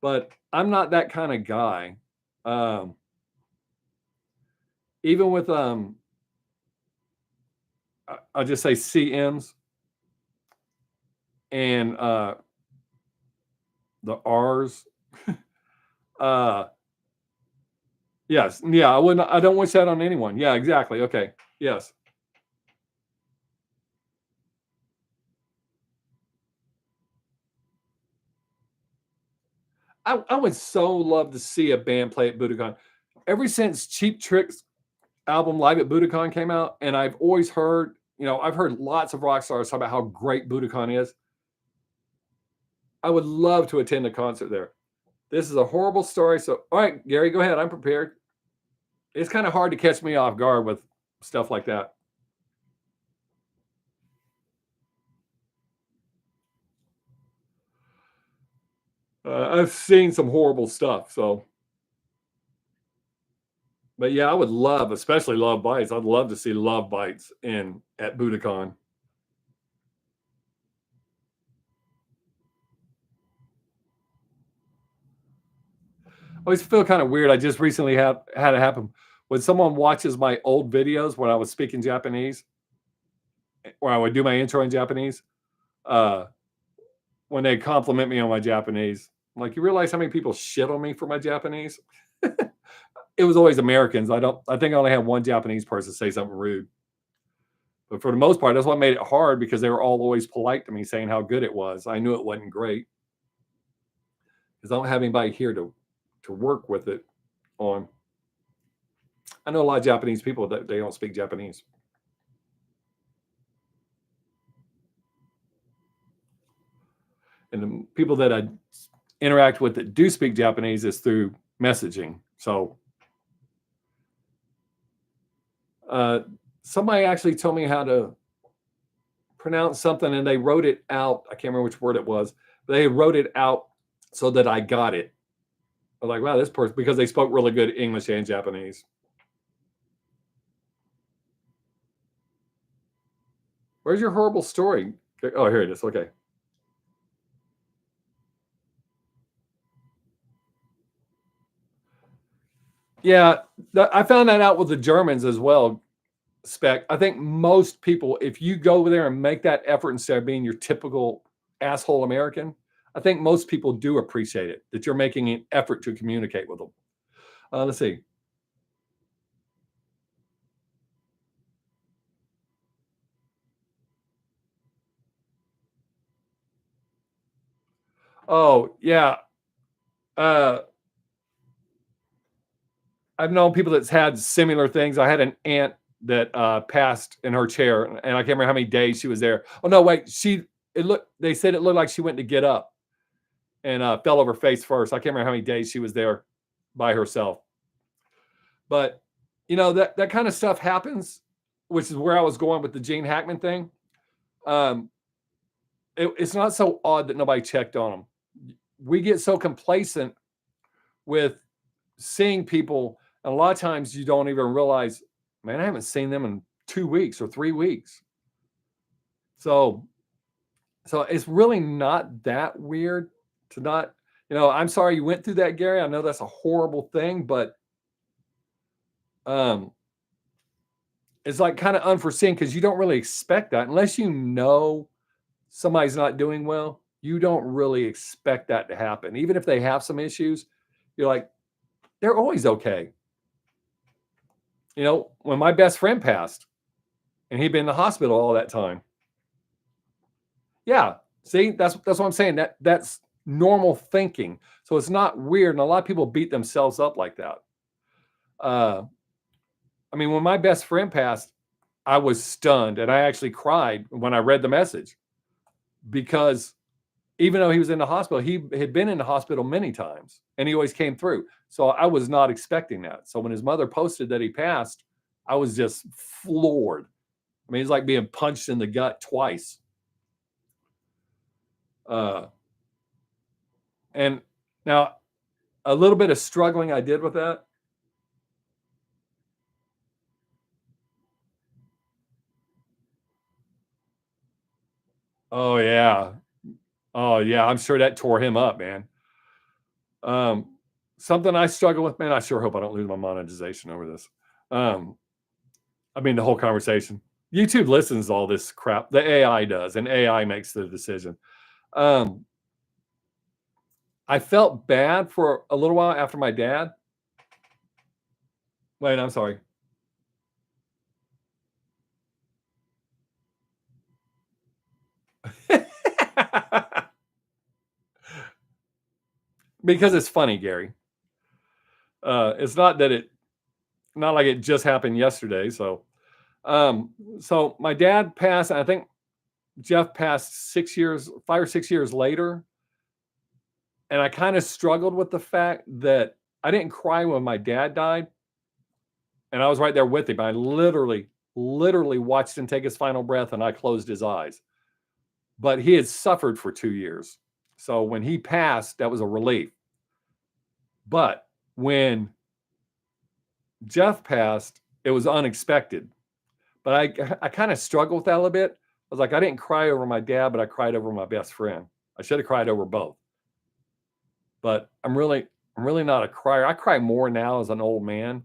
but I'm not that kind of guy. Even with I'll just say CMs and the R's. Uh, yes, yeah, I wouldn't. I don't wish that on anyone. Yeah, exactly. Okay, yes. I would so love to see a band play at Budokan. Ever since Cheap Trick's album Live at Budokan came out, and I've always heard, I've heard lots of rock stars talk about how great Budokan is. I would love to attend a concert there. This is a horrible story. So, all right, Gary, go ahead. I'm prepared. It's kind of hard to catch me off guard with stuff like that. I've seen some horrible stuff. So, but yeah, I would love, especially Love Bites. I'd love to see Love Bites in at Budokan. I always feel kind of weird. I just recently had it happen when someone watches my old videos when I was speaking Japanese, or I would do my intro in Japanese. Uh, when they compliment me on my Japanese, I'm like, you realize how many people shit on me for my Japanese? It was always Americans. I think I only had one Japanese person say something rude. But for the most part, that's what made it hard because they were all always polite to me saying how good it was. I knew it wasn't great because I don't have anybody here to work with it on. I know a lot of Japanese people that they don't speak Japanese. And the people that I interact with that do speak Japanese is through messaging. So uh, somebody actually told me how to pronounce something and they wrote it out. I can't remember which word it was. They wrote it out so that I got it. I was like, wow, this person, because they spoke really good English and Japanese. Where's your horrible story? Oh, here it is. Okay. Yeah, I found that out with the Germans as well, Spec. I think most people, if you go over there and make that effort instead of being your typical asshole American, I think most people do appreciate it that you're making an effort to communicate with them. Let's see. Oh, yeah. Uh, I've known people that's had similar things. I had an aunt that passed in her chair, and I can't remember how many days she was there. Oh no, wait, they said it looked like she went to get up and fell over face first. I can't remember how many days she was there by herself. But that kind of stuff happens, which is where I was going with the Gene Hackman thing. Um, it's not so odd that nobody checked on them. We get so complacent with seeing people, and a lot of times you don't even realize, man, I haven't seen them in 2 weeks or 3 weeks. So, it's really not that weird to not, I'm sorry you went through that, Gary. I know that's a horrible thing, but um, it's like kind of unforeseen because you don't really expect that unless you know somebody's not doing well. You don't really expect that to happen. Even if they have some issues, you're like, they're always okay. When my best friend passed and he'd been in the hospital all that time. Yeah. See, that's what I'm saying. That's normal thinking. So it's not weird. And a lot of people beat themselves up like that. I mean, when my best friend passed, I was stunned and I actually cried when I read the message because even though he was in the hospital, he had been in the hospital many times and he always came through. So I was not expecting that. So when his mother posted that he passed, I was just floored. I mean, it's like being punched in the gut twice. Uh, and now a little bit of struggling I did with that. Oh yeah. Oh yeah. I'm sure that tore him up, man. Um, something I struggle with, man. I sure hope I don't lose my monetization over this. Um, I mean, the whole conversation. YouTube listens to all this crap. The AI does, and AI makes the decision. Um, I felt bad for a little while after my dad. Wait, I'm sorry. Because it's funny, Gary. It's not that not like it just happened yesterday. So my dad passed, and I think Jeff passed 6 years, 5 or 6 years later. And I kind of struggled with the fact that I didn't cry when my dad died. And I was right there with him. I literally watched him take his final breath, and I closed his eyes. But he had suffered for 2 years. So when he passed, that was a relief. But when Jeff passed, it was unexpected. But I kind of struggled with that a little bit. I was like, I didn't cry over my dad, but I cried over my best friend. I should have cried over both. But I'm really not a crier. I cry more now as an old man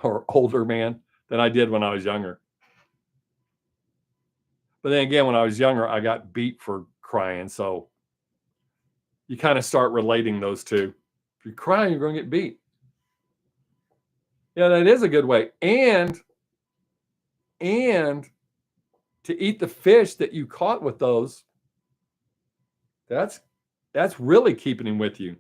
or older man than I did when I was younger. But then again, when I was younger, I got beat for crying. So you kind of start relating those two. If you're crying, you're going to get beat. Yeah, that is a good way. And to eat the fish that you caught with those, that's really keeping him with you.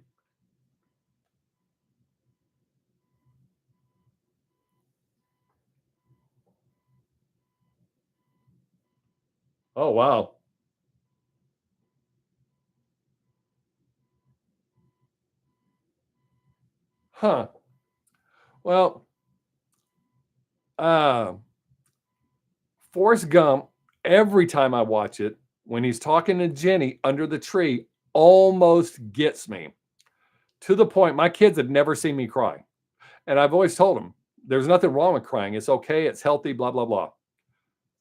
Oh, wow. Huh. Well, uh, Forrest Gump, every time I watch it, when he's talking to Jenny under the tree, almost gets me to the point my kids had never seen me cry. And I've always told them, there's nothing wrong with crying. It's okay. It's healthy, blah, blah, blah.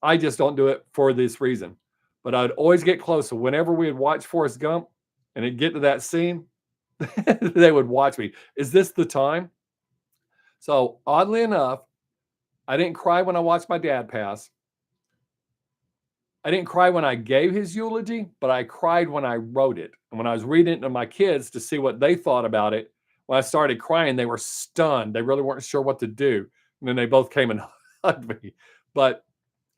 I just don't do it for this reason. But I'd always get close. So whenever we would watch Forrest Gump and it'd get to that scene, they would watch me. Is this the time? So oddly enough, I didn't cry when I watched my dad pass. I didn't cry when I gave his eulogy, but I cried when I wrote it. And when I was reading it to my kids to see what they thought about it, when I started crying, they were stunned. They really weren't sure what to do. And then they both came and hugged me. But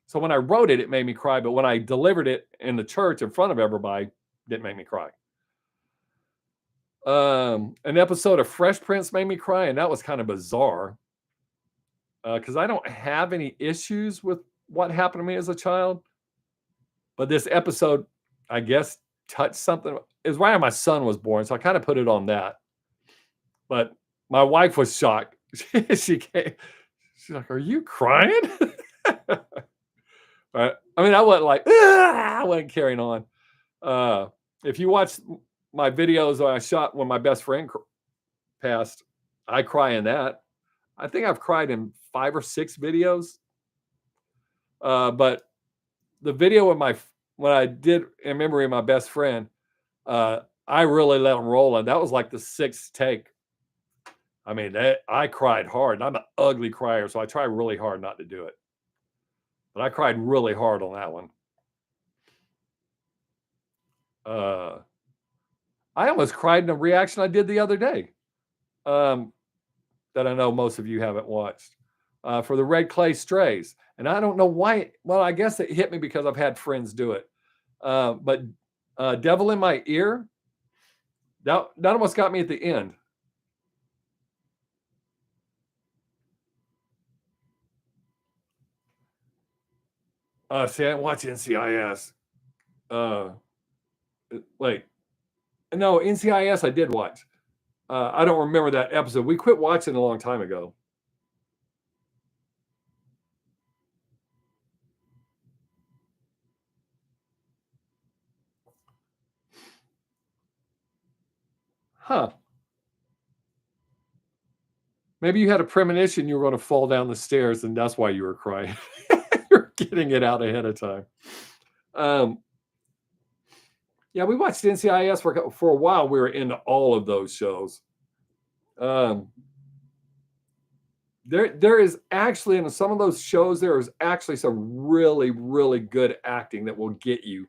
so when I wrote it, it made me cry. But when I delivered it in the church in front of everybody, it didn't make me cry. An episode of Fresh Prince made me cry, and that was kind of bizarre because I don't have any issues with what happened to me as a child. But this episode, I guess, touched something. It was right when my son was born, so I kind of put it on that. But my wife was shocked. She's like, "Are you crying?" Right? I mean, I wasn't like, I wasn't carrying on. If you watch my videos I shot when my best friend passed, I cry in that. I think I've cried in 5 or 6 videos. But the video of when I did in memory of my best friend, I really let him roll, and that was like the 6th take. I mean, I cried hard, and I'm an ugly crier, so I try really hard not to do it. But I cried really hard on that one. I almost cried in a reaction I did the other day, that I know most of you haven't watched, for the Red Clay Strays. And I don't know why. Well, I guess it hit me because I've had friends do it. But Devil in My Ear, that almost got me at the end. See, I didn't watch NCIS. Wait. No, NCIS I did watch. I don't remember that episode. We quit watching a long time ago. Huh. Maybe you had a premonition you were going to fall down the stairs, and that's why you were crying. You're getting it out ahead of time. Yeah, we watched NCIS for a while. We were into all of those shows. There is actually in some of those shows there is actually some really really good acting that will get you.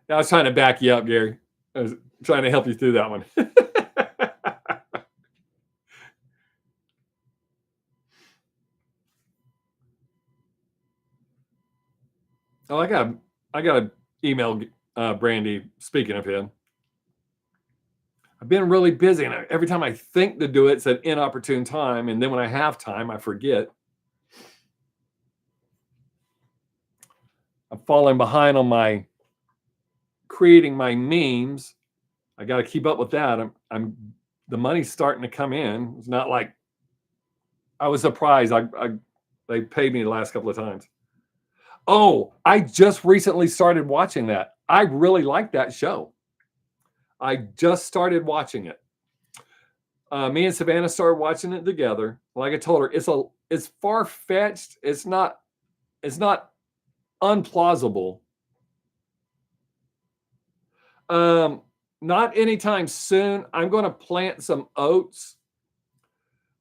I was trying to back you up, Gary. I was trying to help you through that one. Oh, I got to email Brandy. Speaking of him, I've been really busy, and every time I think to do it, it's an inopportune time, and then when I have time, I forget. I'm falling behind on my creating my memes. I got to keep up with that. The money's starting to come in. It's not like I was surprised. They paid me the last couple of times. Oh, I just recently started watching that. I really like that show. I just started watching it. Me and Savannah started watching it together. Like I told her, it's far fetched. It's not unplausible. Not anytime soon. I'm going to plant some oats.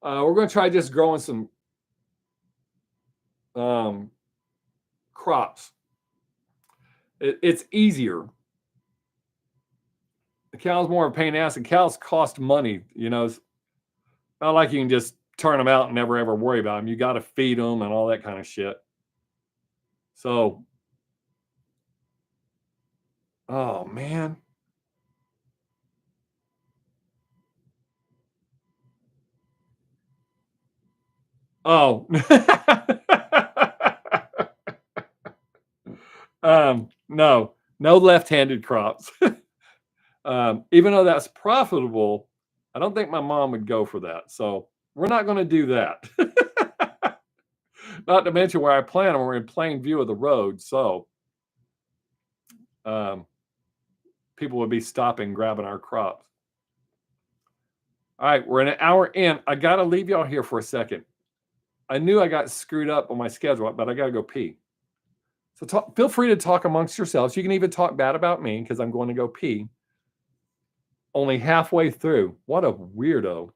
We're going to try just growing some crops. It's easier. The cow's more of a pain in the ass, and cows cost money. It's not like you can just turn them out and never ever worry about them. You got to feed them and all that kind of shit. So, oh man. Oh. No left-handed crops. Even though that's profitable, I don't think my mom would go for that. So we're not going to do that. Not to mention where I plant them, we're in plain view of the road. So people would be stopping, grabbing our crops. All right, we're an hour in. I got to leave y'all here for a second. I knew I got screwed up on my schedule, but I got to go pee. So feel free to talk amongst yourselves. You can even talk bad about me because I'm going to go pee. Only halfway through. What a weirdo.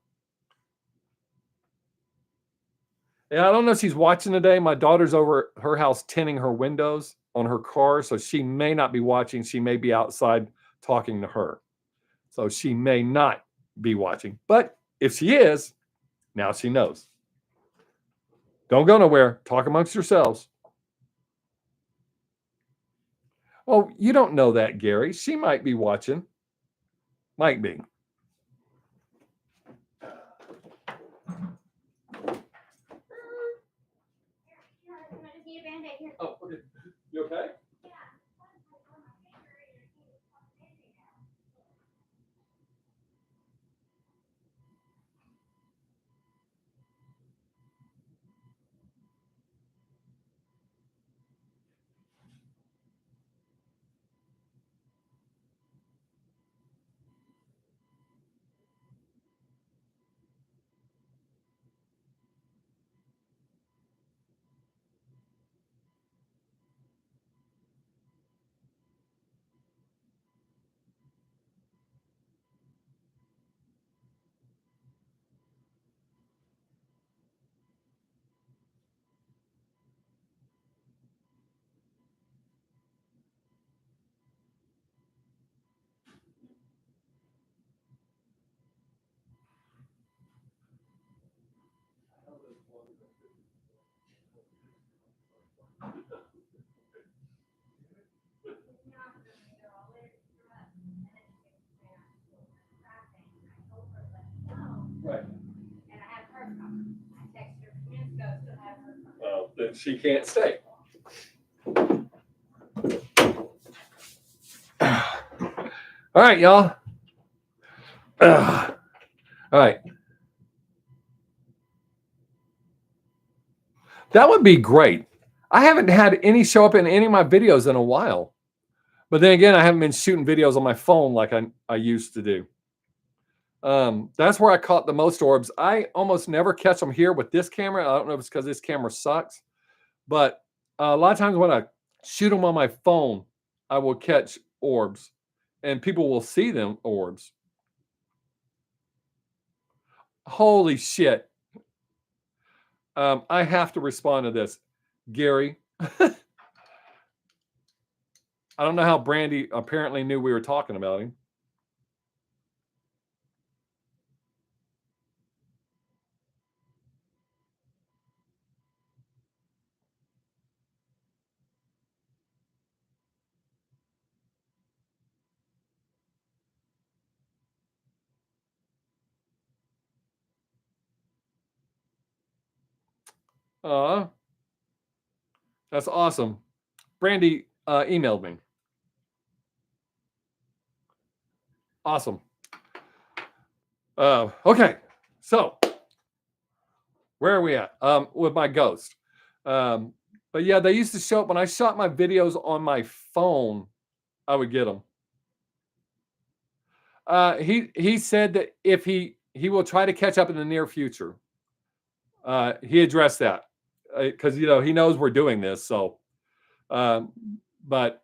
Yeah, I don't know if she's watching today. My daughter's over at her house tinting her windows on her car, so she may not be watching. She may be outside talking to her. So she may not be watching. But if she is, now she knows. Don't go nowhere. Talk amongst yourselves. Oh, you don't know that, Gary. She might be watching. Might be. Oh, okay. You okay? Right. Well, then she can't stay. All right, y'all. All right. That would be great. I haven't had any show up in any of my videos in a while. But then again, I haven't been shooting videos on my phone like I used to do. That's where I caught the most orbs. I almost never catch them here with this camera. I don't know if it's because this camera sucks. But a lot of times when I shoot them on my phone, I will catch orbs. And people will see them orbs. Holy shit. I have to respond to this. Gary, I don't know how Brandy apparently knew we were talking about him. Uh, that's awesome. Brandy emailed me. Awesome. Okay, so where are we at? With my ghost. But yeah, they used to show up when I shot my videos on my phone. I would get them. He said that if he will try to catch up in the near future. He addressed that because he knows we're doing this. So, um, but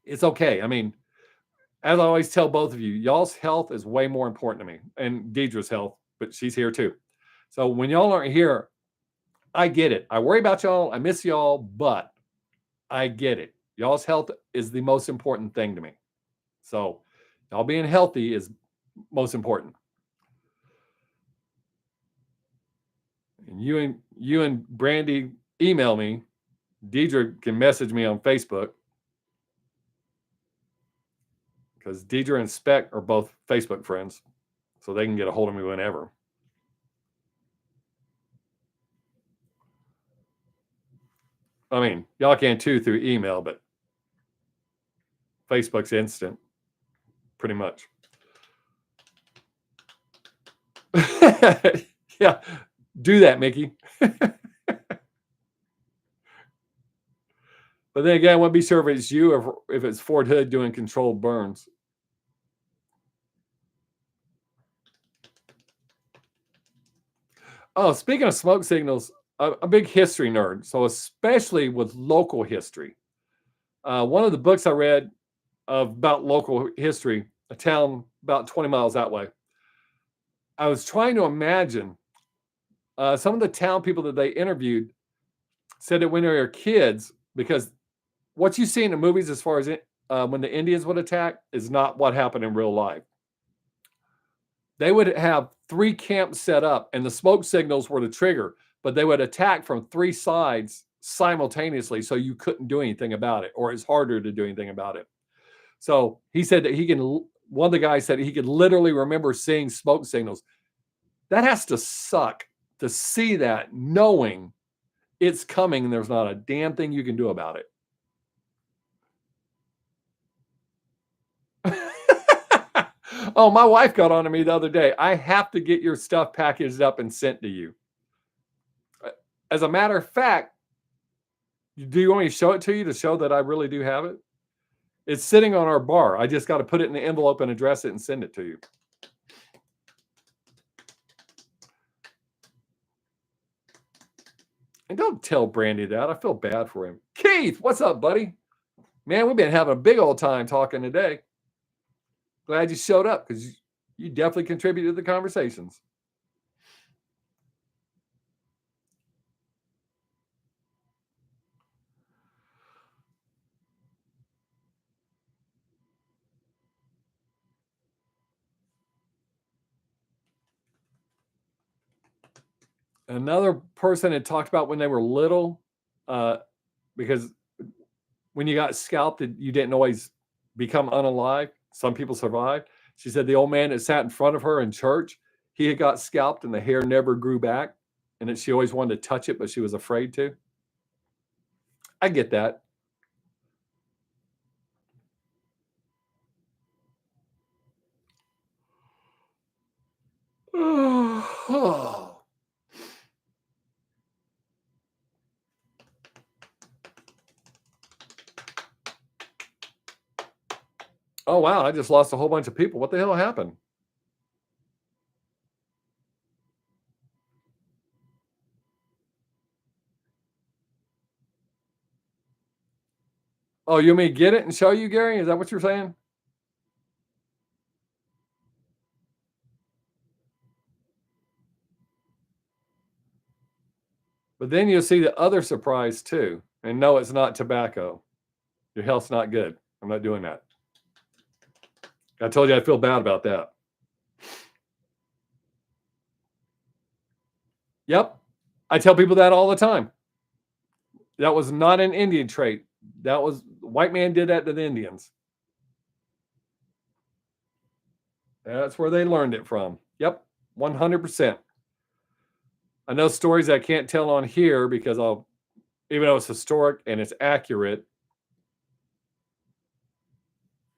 it's okay. I mean, as I always tell both of you, y'all's health is way more important to me, and Deidre's health, but she's here too. So when y'all aren't here, I get it. I worry about y'all. I miss y'all, but I get it. Y'all's health is the most important thing to me. So y'all being healthy is most important. And you and Brandy email me. Deidre can message me on Facebook because Deidre and Spec are both Facebook friends, so they can get a hold of me whenever. I mean, y'all can too through email, but Facebook's instant, pretty much. Yeah, do that, Mickey. But then again, I want to be sure if it's you or if it's Fort Hood doing controlled burns. Oh, speaking of smoke signals, I'm a big history nerd, so especially with local history. One of the books I read about local history, a town about 20 miles that way, I was trying to imagine some of the town people that they interviewed said that when they were kids, because what you see in the movies as far as when the Indians would attack is not what happened in real life. They would have 3 camps set up, and the smoke signals were the trigger, but they would attack from 3 sides simultaneously, so you couldn't do anything about it, or it's harder to do anything about it. So he said that he can. One of the guys said he could literally remember seeing smoke signals. That has to suck to see that, knowing it's coming, and there's not a damn thing you can do about it. Oh, my wife got on to me the other day. I have to get your stuff packaged up and sent to you. As a matter of fact, do you want me to show it to you to show that I really do have it? It's sitting on our bar. I just got to put it in the envelope and address it and send it to you. And don't tell Brandy that. I feel bad for him. Keith, what's up, buddy? Man, we've been having a big old time talking today. Glad you showed up because you definitely contributed to the conversations. Another person had talked about when they were little, because when you got scalped, you didn't always become unalive. Some people survived. She said the old man that sat in front of her in church, he had got scalped and the hair never grew back, and that she always wanted to touch it, but she was afraid to. I get that. Oh, wow, I just lost a whole bunch of people. What the hell happened? Oh, you want me to get it and show you, Gary? Is that what you're saying? But then you'll see the other surprise too, and no, it's not tobacco. Your health's not good. I'm not doing that. I told you I feel bad about that. Yep. I tell people that all the time. That was not an Indian trait. That was, the white man did that to the Indians. That's where they learned it from. Yep, 100%. I know stories I can't tell on here because even though it's historic and it's accurate,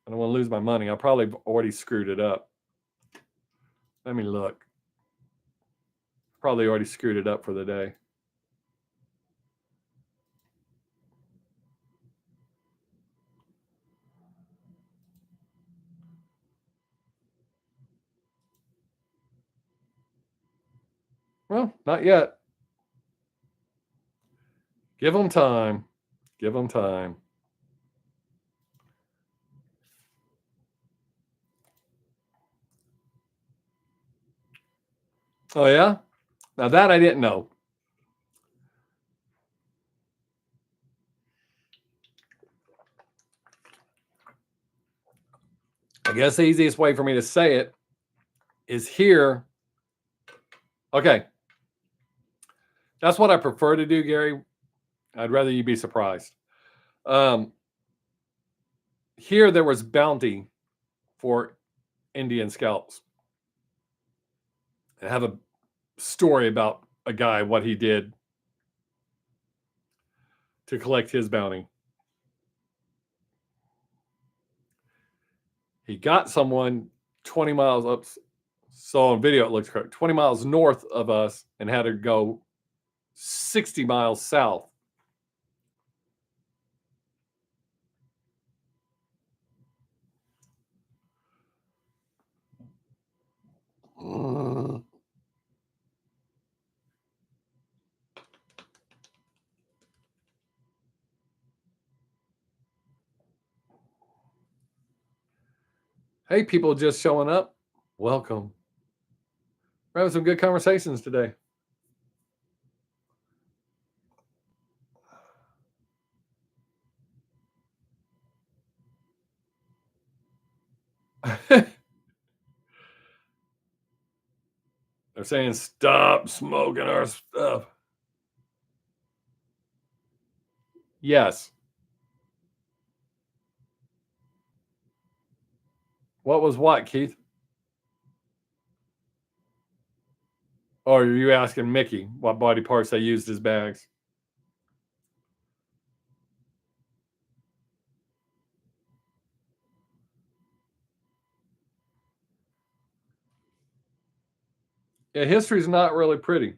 I don't want to lose my money. I probably already screwed it up. Let me look. Probably already screwed it up for the day. Well, not yet. Give them time. Give them time. Oh, yeah? Now that I didn't know. I guess the easiest way for me to say it is here. Okay. That's what I prefer to do, Gary. I'd rather you be surprised. Here there was bounty for Indian scalps. I have a story about a guy, what he did to collect his bounty. He got someone 20 miles up. So on video, it looks correct. 20 miles north of us and had to go 60 miles south. Hey, people just showing up. Welcome. We're having some good conversations today. They're saying stop smoking our stuff. Yes. What was what, Keith? Or are you asking Mickey what body parts they used as bags? Yeah, history's not really pretty.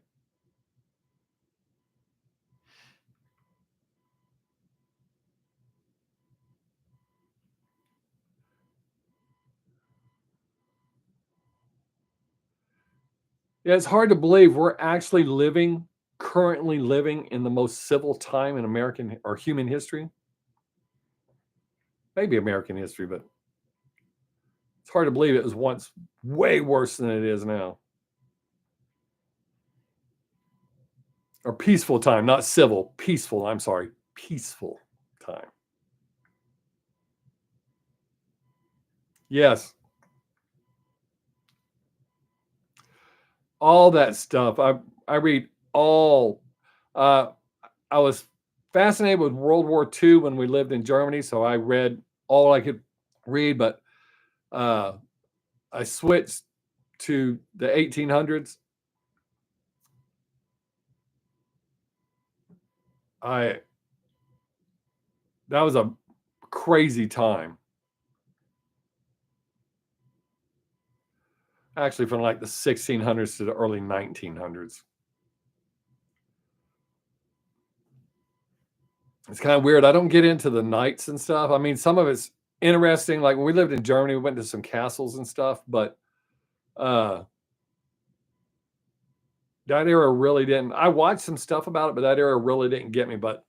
Yeah, it's hard to believe we're actually currently living in the most civil time in American or human history. Maybe American history, but it's hard to believe it was once way worse than it is now. Or peaceful time, not civil, peaceful. I'm sorry, peaceful time. Yes. All that stuff. I read all. I was fascinated with World War II when we lived in Germany, so I read all I could read. But I switched to the 1800s. That was a crazy time. Actually, from like the 1600s to the early 1900s. It's kind of weird. I don't get into the knights and stuff. I mean, some of it's interesting. Like when we lived in Germany, we went to some castles and stuff, but that era really didn't. I watched some stuff about it, but that era really didn't get me. But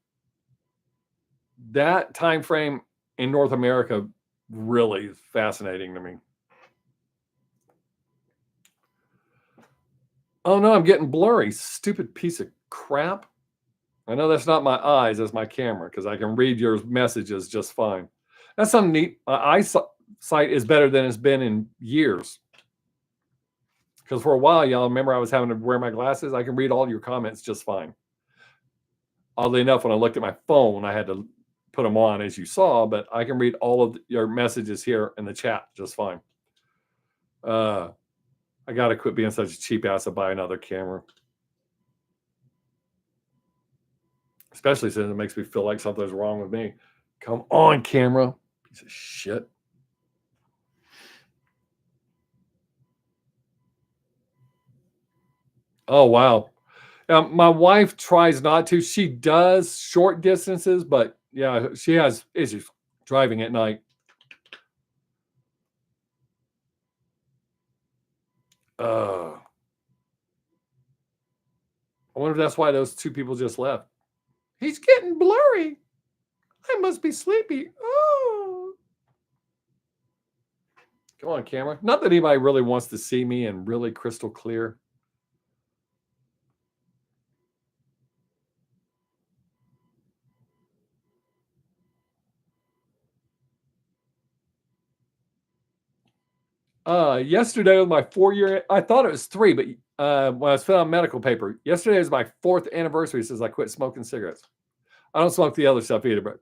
that time frame in North America really is fascinating to me. Oh no, I'm getting blurry. Stupid piece of crap. I know that's not my eyes, that's my camera, because I can read your messages just fine. That's something neat. My eyesight is better than it's been in years. Because for a while, y'all remember I was having to wear my glasses. I can read all your comments just fine. Oddly enough, when I looked at my phone, I had to put them on, as you saw, but I can read all of your messages here in the chat just fine. I got to quit being such a cheap ass to buy another camera. Especially since it makes me feel like something's wrong with me. Come on, camera. Piece of shit. Oh, wow. My wife tries not to. She does short distances, but yeah, she has issues driving at night. I wonder if that's why those two people just left. He's getting blurry. I must be sleepy. Oh. Come on, camera. Not that anybody really wants to see me in really crystal clear. Yesterday was my 4-year. I thought it was 3, but when I was filling out medical paper, yesterday was my 4th anniversary since I quit smoking cigarettes. I don't smoke the other stuff either, but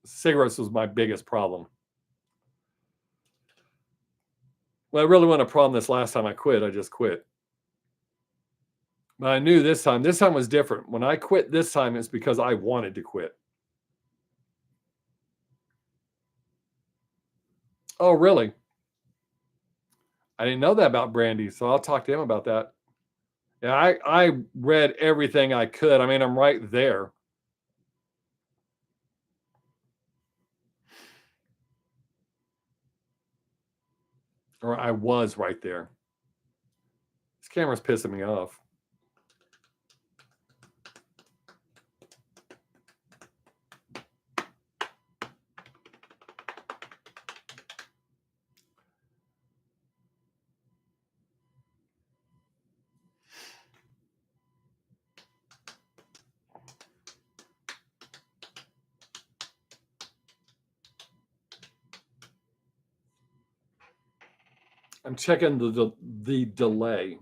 cigarettes was my biggest problem. Well, I really wasn't a problem this last time I quit. I just quit. But I knew this time was different. When I quit this time, it's because I wanted to quit. Oh, really? I didn't know that about Brandy, so I'll talk to him about that. Yeah, I read everything I could. I mean, I'm right there. Or I was right there. This camera's pissing me off. I'm checking the delay.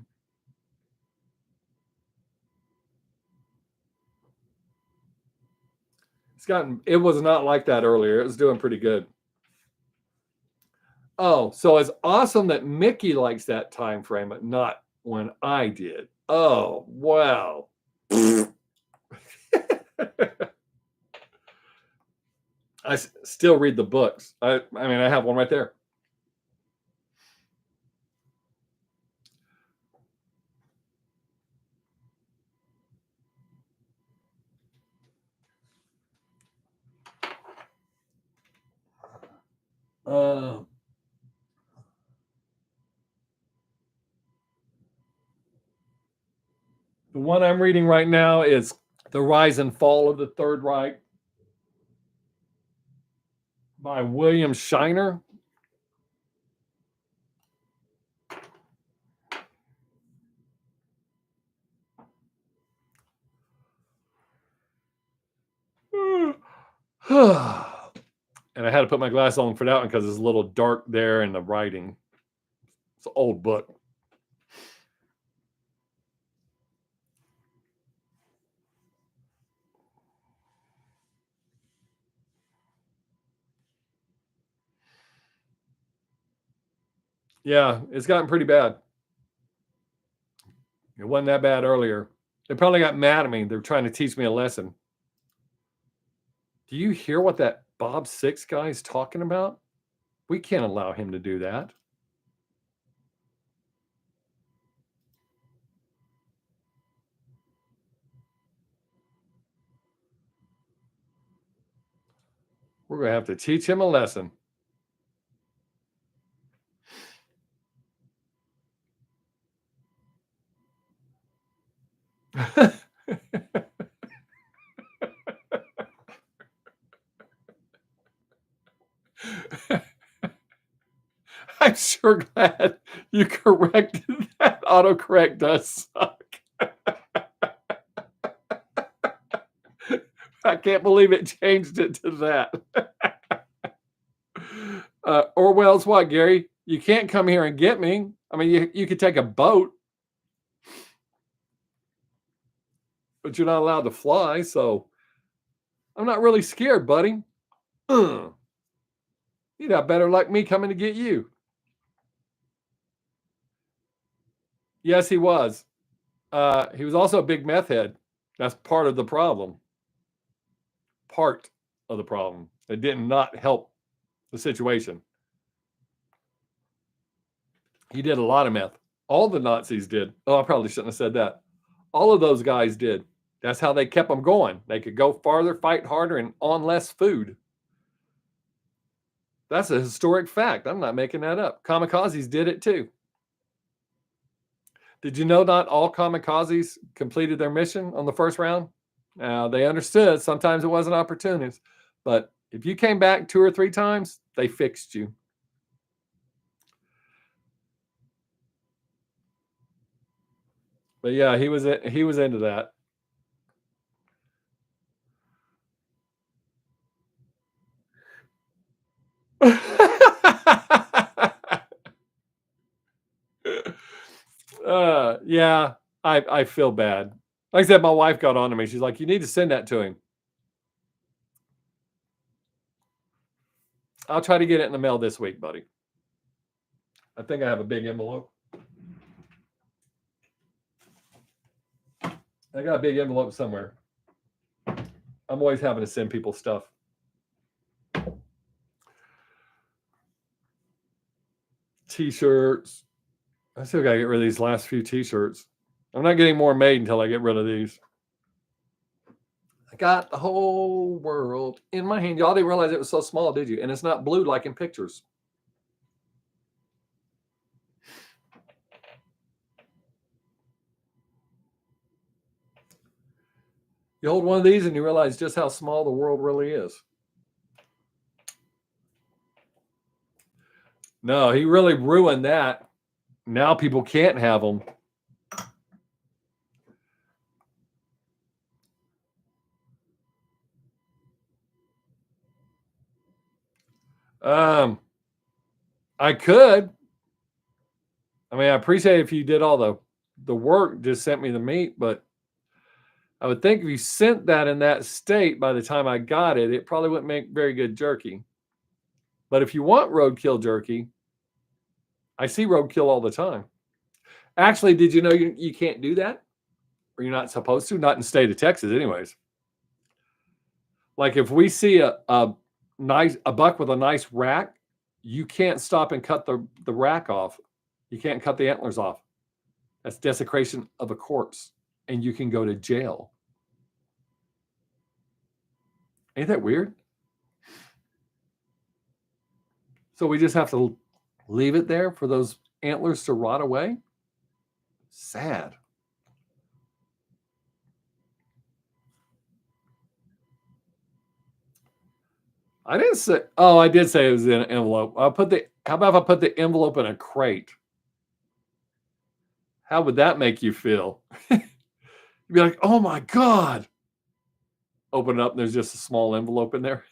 It was not like that earlier. It was doing pretty good. Oh, so it's awesome that Mickey likes that time frame, but not when I did. Oh, wow. I still read the books. I mean, I have one right there. The one I'm reading right now is The Rise and Fall of the Third Reich by William Shiner. And I had to put my glass on for that one because it's a little dark there in the writing. It's an old book. Yeah, it's gotten pretty bad. It wasn't that bad earlier. They probably got mad at me. They're trying to teach me a lesson. Do you hear what that Bob Sixx guy is talking about? We can't allow him to do that. We're going to have to teach him a lesson. I'm sure glad you corrected that. Autocorrect does suck. I can't believe it changed it to that. Orwell's what, Gary? You can't come here and get me. I mean, you could take a boat, but you're not allowed to fly, so I'm not really scared, buddy. You'd have better luck me coming to get you. Yes, he was. He was also a big meth head. That's part of the problem. Part of the problem. It did not help the situation. He did a lot of meth. All the Nazis did. Oh, I probably shouldn't have said that. All of those guys did. That's how they kept them going. They could go farther, fight harder, and on less food. That's a historic fact. I'm not making that up. Kamikazes did it too. Did you know not all kamikazes completed their mission on the first round? Now, they understood sometimes it wasn't opportunities, but if you came back 2 or 3 times, they fixed you. But yeah, he was into that. Yeah, I feel bad. Like I said, my wife got on to me. She's like, you need to send that to him. I'll try to get it in the mail this week, buddy. I think I have a big envelope. I got a big envelope somewhere. I'm always having to send people stuff. T-shirts. I still got to get rid of these last few T-shirts. I'm not getting more made until I get rid of these. I got the whole world in my hand. Y'all didn't realize it was so small, did you? And it's not blue like in pictures. You hold one of these and you realize just how small the world really is. No, he really ruined that. Now people can't have them. I could. I mean, I appreciate if you did all the work, just sent me the meat, but I would think if you sent that in that state by the time I got it, it probably wouldn't make very good jerky. But if you want roadkill jerky, I see roadkill all the time. Actually, did you know you can't do that? Or you're not supposed to? Not in the state of Texas, anyways. Like if we see a buck with a nice rack, you can't stop and cut the rack off. You can't cut the antlers off. That's desecration of a corpse, and you can go to jail. Ain't that weird? So we just have to leave it there for those antlers to rot away? Sad. I didn't say. Oh, I did say it was in an envelope. How about if I put the envelope in a crate? How would that make you feel? You'd be like, oh my God. Open it up and there's just a small envelope in there.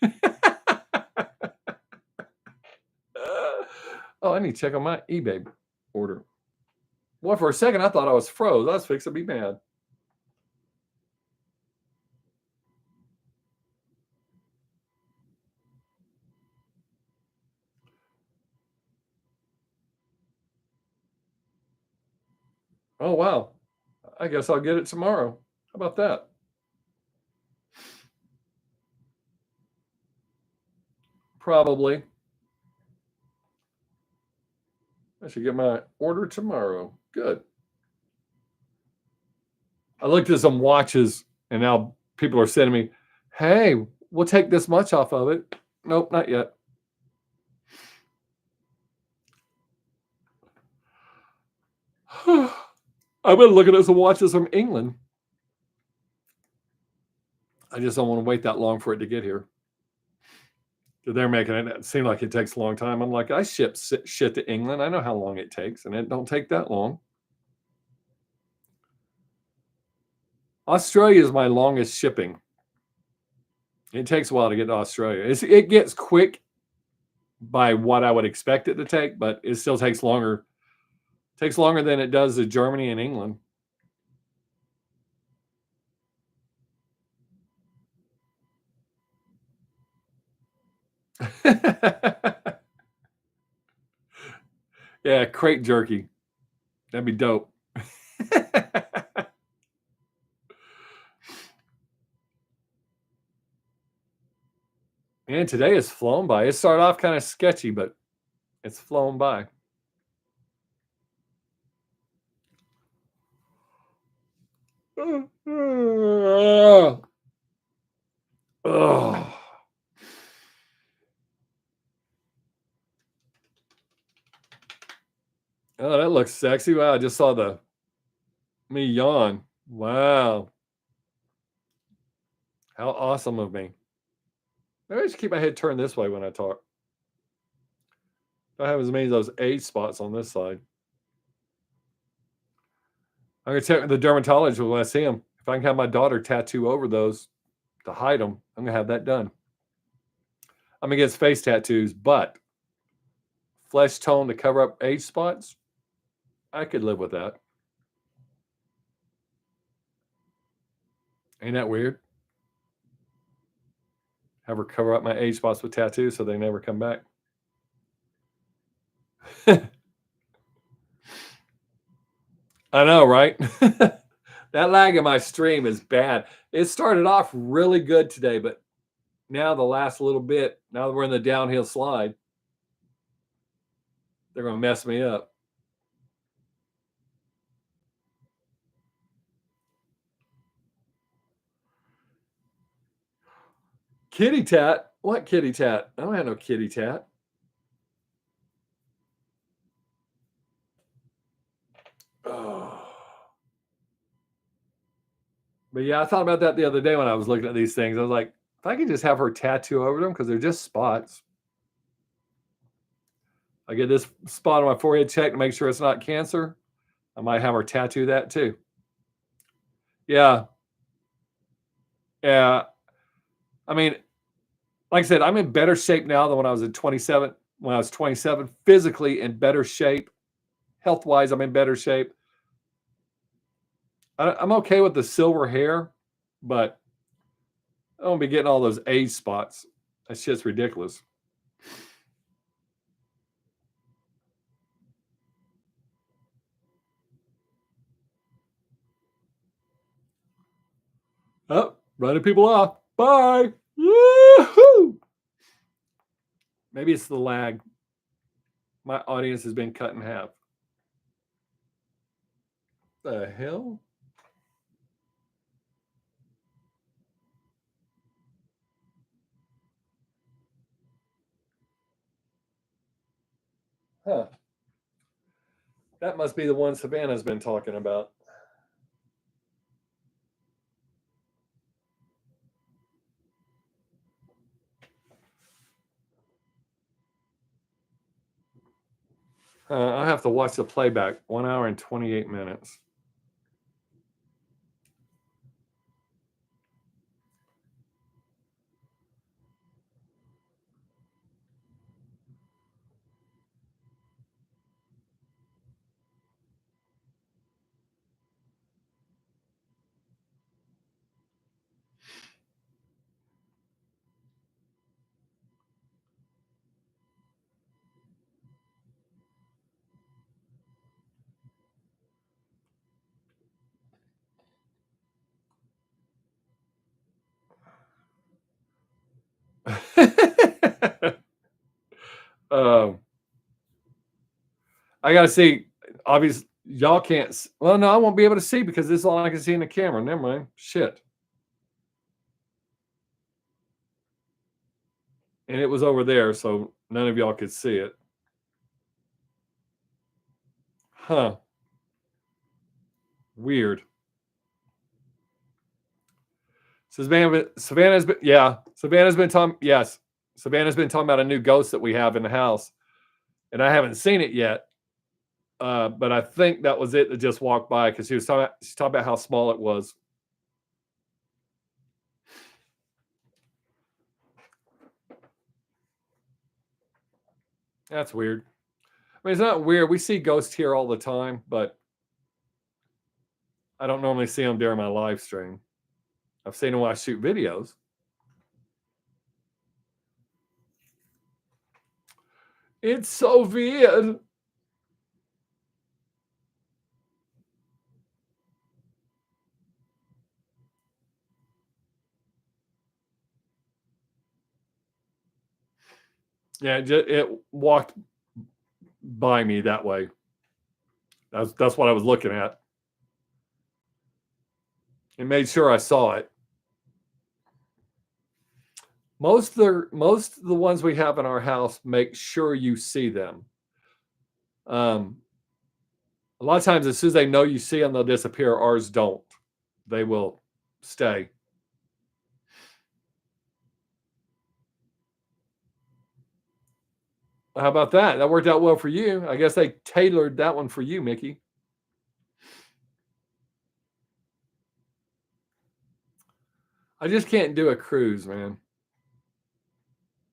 Oh, I need to check on my eBay order. Well, for a second, I thought I was froze. I was fixing to be mad. Oh, wow. I guess I'll get it tomorrow. How about that? Probably. I should get my order tomorrow. Good. I looked at some watches and now people are sending me, hey, we'll take this much off of it. Nope, not yet. I've been looking at some watches from England. I just don't want to wait that long for it to get here. They're making it seem like it takes a long time. I'm like, I ship shit to England. I know how long it takes, and it don't take that long. Australia is my longest shipping. It takes a while to get to Australia. It gets quick by what I would expect it to take, but it still takes longer. Takes longer than it does to Germany and England. Yeah, crate jerky. That'd be dope. And today has flown by. It started off kind of sketchy, but it's flown by. Oh. Oh, that looks sexy. Wow, I just saw me yawn. Wow. How awesome of me. Maybe I should keep my head turned this way when I talk. Don't have as many of those age spots on this side. I'm gonna check with the dermatologist when I see him. If I can have my daughter tattoo over those to hide them, I'm gonna have that done. I'm against face tattoos, but flesh tone to cover up age spots, I could live with that. Ain't that weird? Have her cover up my age spots with tattoos so they never come back. I know, right? That lag in my stream is bad. It started off really good today, but now the last little bit, now that we're in the downhill slide, they're going to mess me up. Kitty tat? What kitty tat? I don't have no kitty tat. Oh. But yeah, I thought about that the other day when I was looking at these things. I was like, if I could just have her tattoo over them, because they're just spots. I get this spot on my forehead checked to make sure it's not cancer. I might have her tattoo that too. Yeah. Yeah. I mean, like I said, I'm in better shape now than when I was 27. When I was 27, physically in better shape. Health wise, I'm in better shape. I'm okay with the silver hair, but I don't be getting all those age spots. That shit's ridiculous. Oh, running people off. Bye. Woo-hoo! Maybe it's the lag. My audience has been cut in half. The hell? Huh. That must be the one Savannah's been talking about. I'll have to watch the playback. 1 hour and 28 minutes. um, I gotta see. Obviously, y'all can't. Well, no, I won't be able to see because this is all I can see in the camera. Never mind. Shit. And it was over there, so none of y'all could see it. Huh. Weird. Savannah's been, yeah. Savannah's been talking. Yes, Savannah's been talking about a new ghost that we have in the house, and I haven't seen it yet. But I think that was it that just walked by because she's talking about how small it was. That's weird. I mean, it's not weird. We see ghosts here all the time, but I don't normally see them during my live stream. I've seen them when I shoot videos. It's so weird. Yeah, it walked by me that way. That's what I was looking at. It made sure I saw it. Most of the ones we have in our house make sure you see them. A lot of times, as soon as they know you see them, they'll disappear. Ours don't. They will stay. How about that? That worked out well for you. I guess they tailored that one for you, Mickey. I just can't do a cruise, man.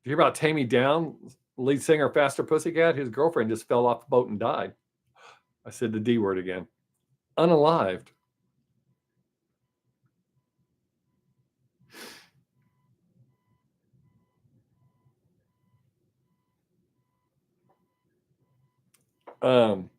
Did you hear about Tammy Down, lead singer of Faster Pussycat? His girlfriend just fell off the boat and died. I said the D word again. Unalived. Um,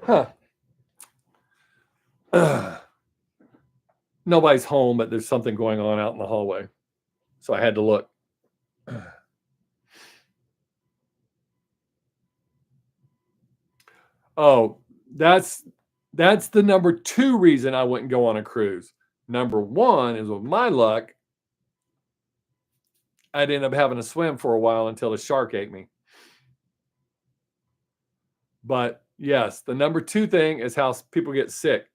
huh. Nobody's home, but there's something going on out in the hallway. So I had to look. Oh, that's the number 2 reason I wouldn't go on a cruise. Number 1 is, with my luck, I'd end up having to swim for a while until a shark ate me. But yes, the number 2 thing is how people get sick.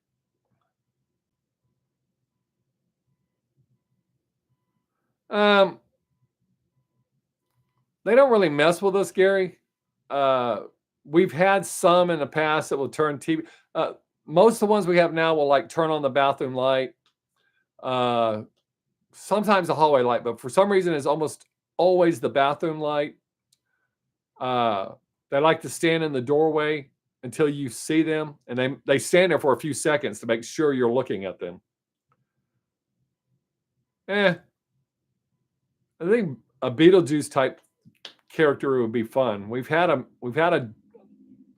Um, they don't really mess with us, Gary. We've had some in the past that will turn TV. Most of the ones we have now will like turn on the bathroom light. Sometimes the hallway light, but for some reason, it's almost always the bathroom light. They like to stand in the doorway until you see them, and they stand there for a few seconds to make sure you're looking at them. I think a Beetlejuice type character would be fun. We've had a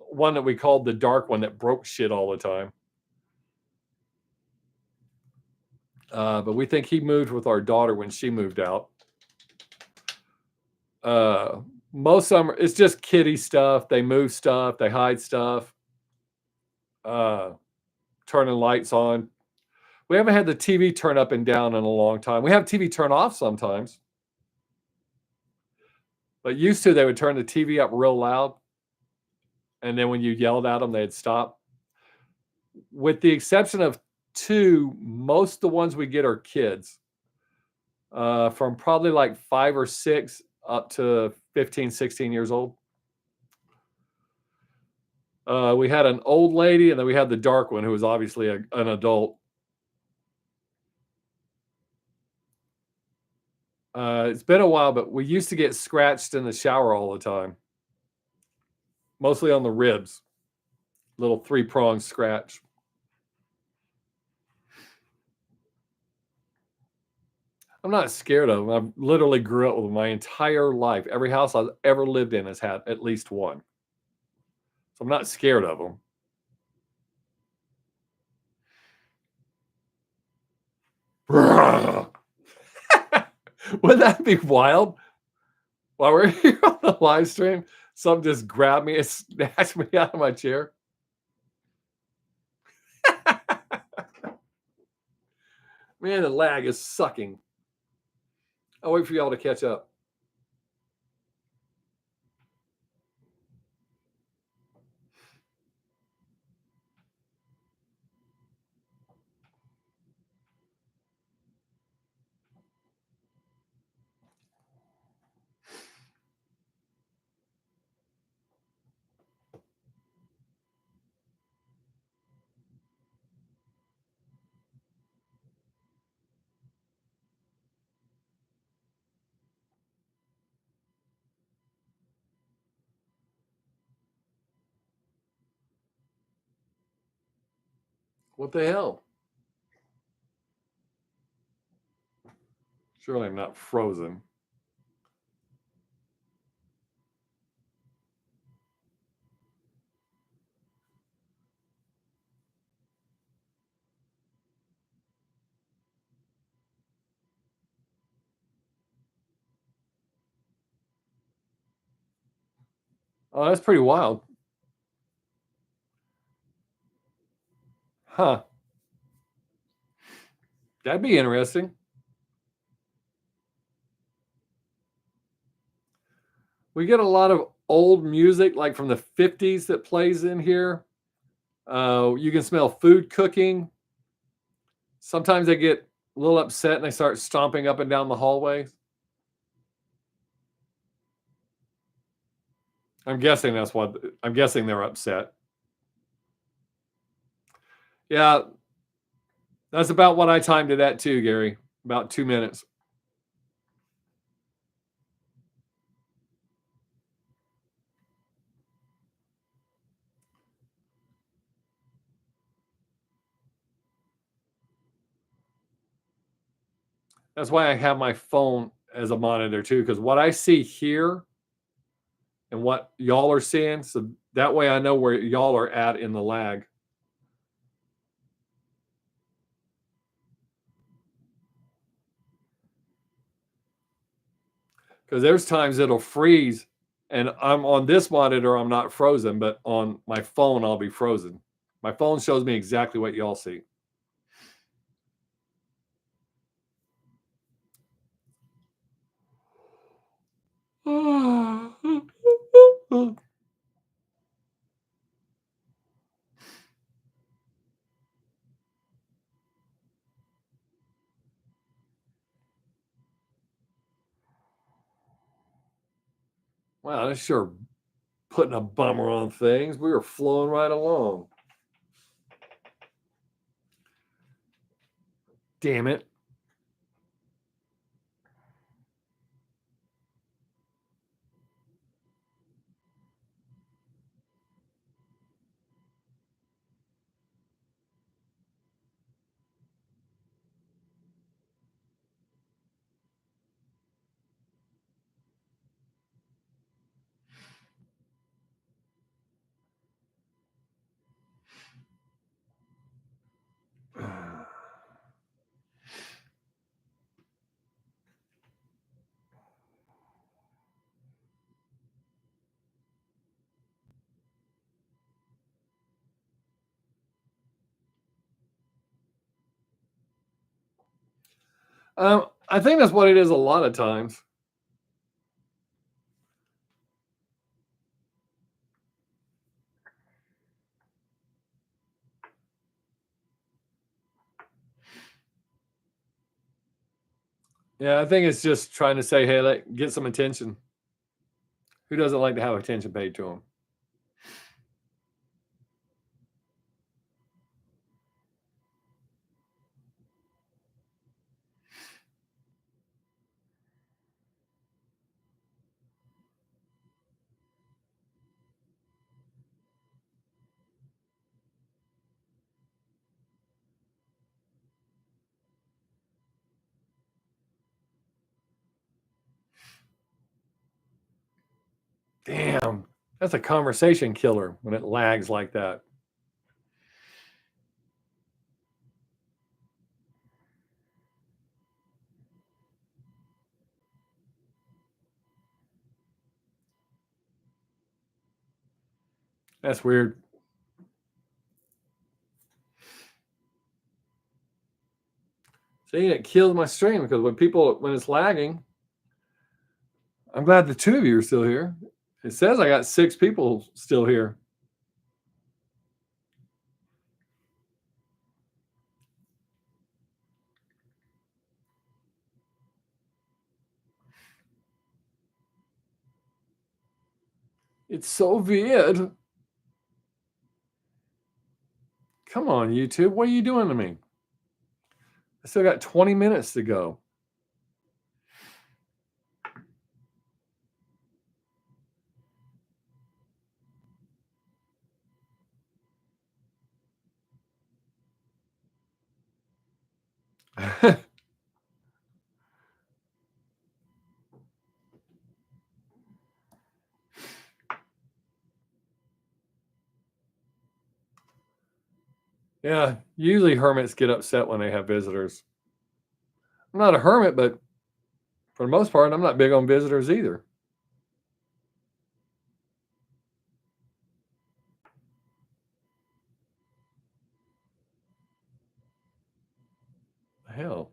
one that we called the Dark One that broke shit all the time. But we think he moved with our daughter when she moved out. Most of them, it's just kiddie stuff. They move stuff. They hide stuff. Turning lights on. We haven't had the TV turn up and down in a long time. We have TV turn off sometimes. But used to, they would turn the TV up real loud. And then when you yelled at them, they'd stop. With the exception of 2, most of the ones we get are kids. From probably like 5 or 6 up to 15, 16 years old. We had an old lady, and then we had the dark one, who was obviously an adult. It's been a while, but we used to get scratched in the shower all the time. Mostly on the ribs. Little 3-pronged scratch. I'm not scared of them. I've literally grew up with them my entire life. Every house I've ever lived in has had at least one. So I'm not scared of them. Wouldn't that be wild? While we're here on the live stream, some just grabbed me and snatched me out of my chair. Man, the lag is sucking. I'll wait for y'all to catch up. What the hell? Surely I'm not frozen. Oh, that's pretty wild. Huh. That'd be interesting. We get a lot of old music, like from the 50s, that plays in here. You can smell food cooking. Sometimes I get a little upset and I start stomping up and down the hallway. I'm guessing that's what I'm guessing they're upset. Yeah, that's about what I timed it at too, Gary. About 2 minutes. That's why I have my phone as a monitor too, because what I see here and what y'all are seeing, so that way I know where y'all are at in the lag. Because there's times it'll freeze and I'm on this monitor, I'm not frozen, but on my phone, I'll be frozen. My phone shows me exactly what y'all see. Wow, that's sure putting a bummer on things. We were flowing right along. Damn it. I think that's what it is a lot of times. Yeah, I think it's just trying to say, hey, get some attention. Who doesn't like to have attention paid to them? Damn, that's a conversation killer when it lags like that. That's weird. See, it kills my stream because when it's lagging, I'm glad the two of you are still here. It says I got 6 people still here. It's so weird. Come on, YouTube. What are you doing to me? I still got 20 minutes to go. Yeah, usually hermits get upset when they have visitors. I'm not a hermit, but for the most part, I'm not big on visitors either. Hell,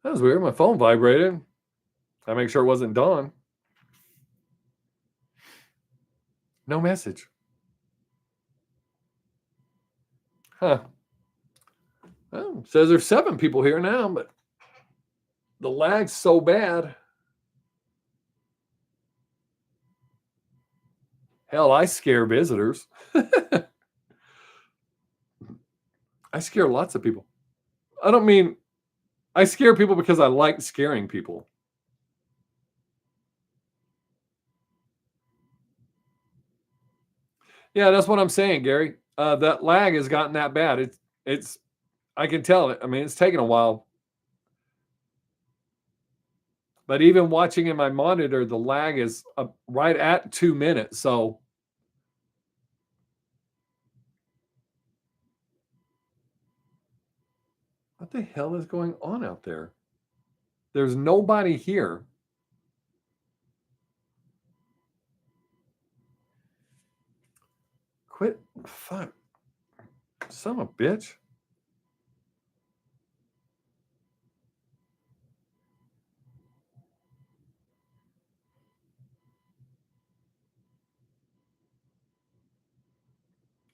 that was weird. My phone vibrated. I make sure it wasn't Dawn. No message. Huh. Well, it says there's 7 people here now, but the lag's so bad. Hell, I scare visitors. I scare lots of people. I don't mean I scare people because I like scaring people. Yeah, that's what I'm saying, Gary. That lag has gotten that bad. It's I can tell it. I mean, it's taken a while. But even watching in my monitor, the lag is right at 2 minutes. So what the hell is going on out there? There's nobody here. Quit. Fuck. Son of a bitch.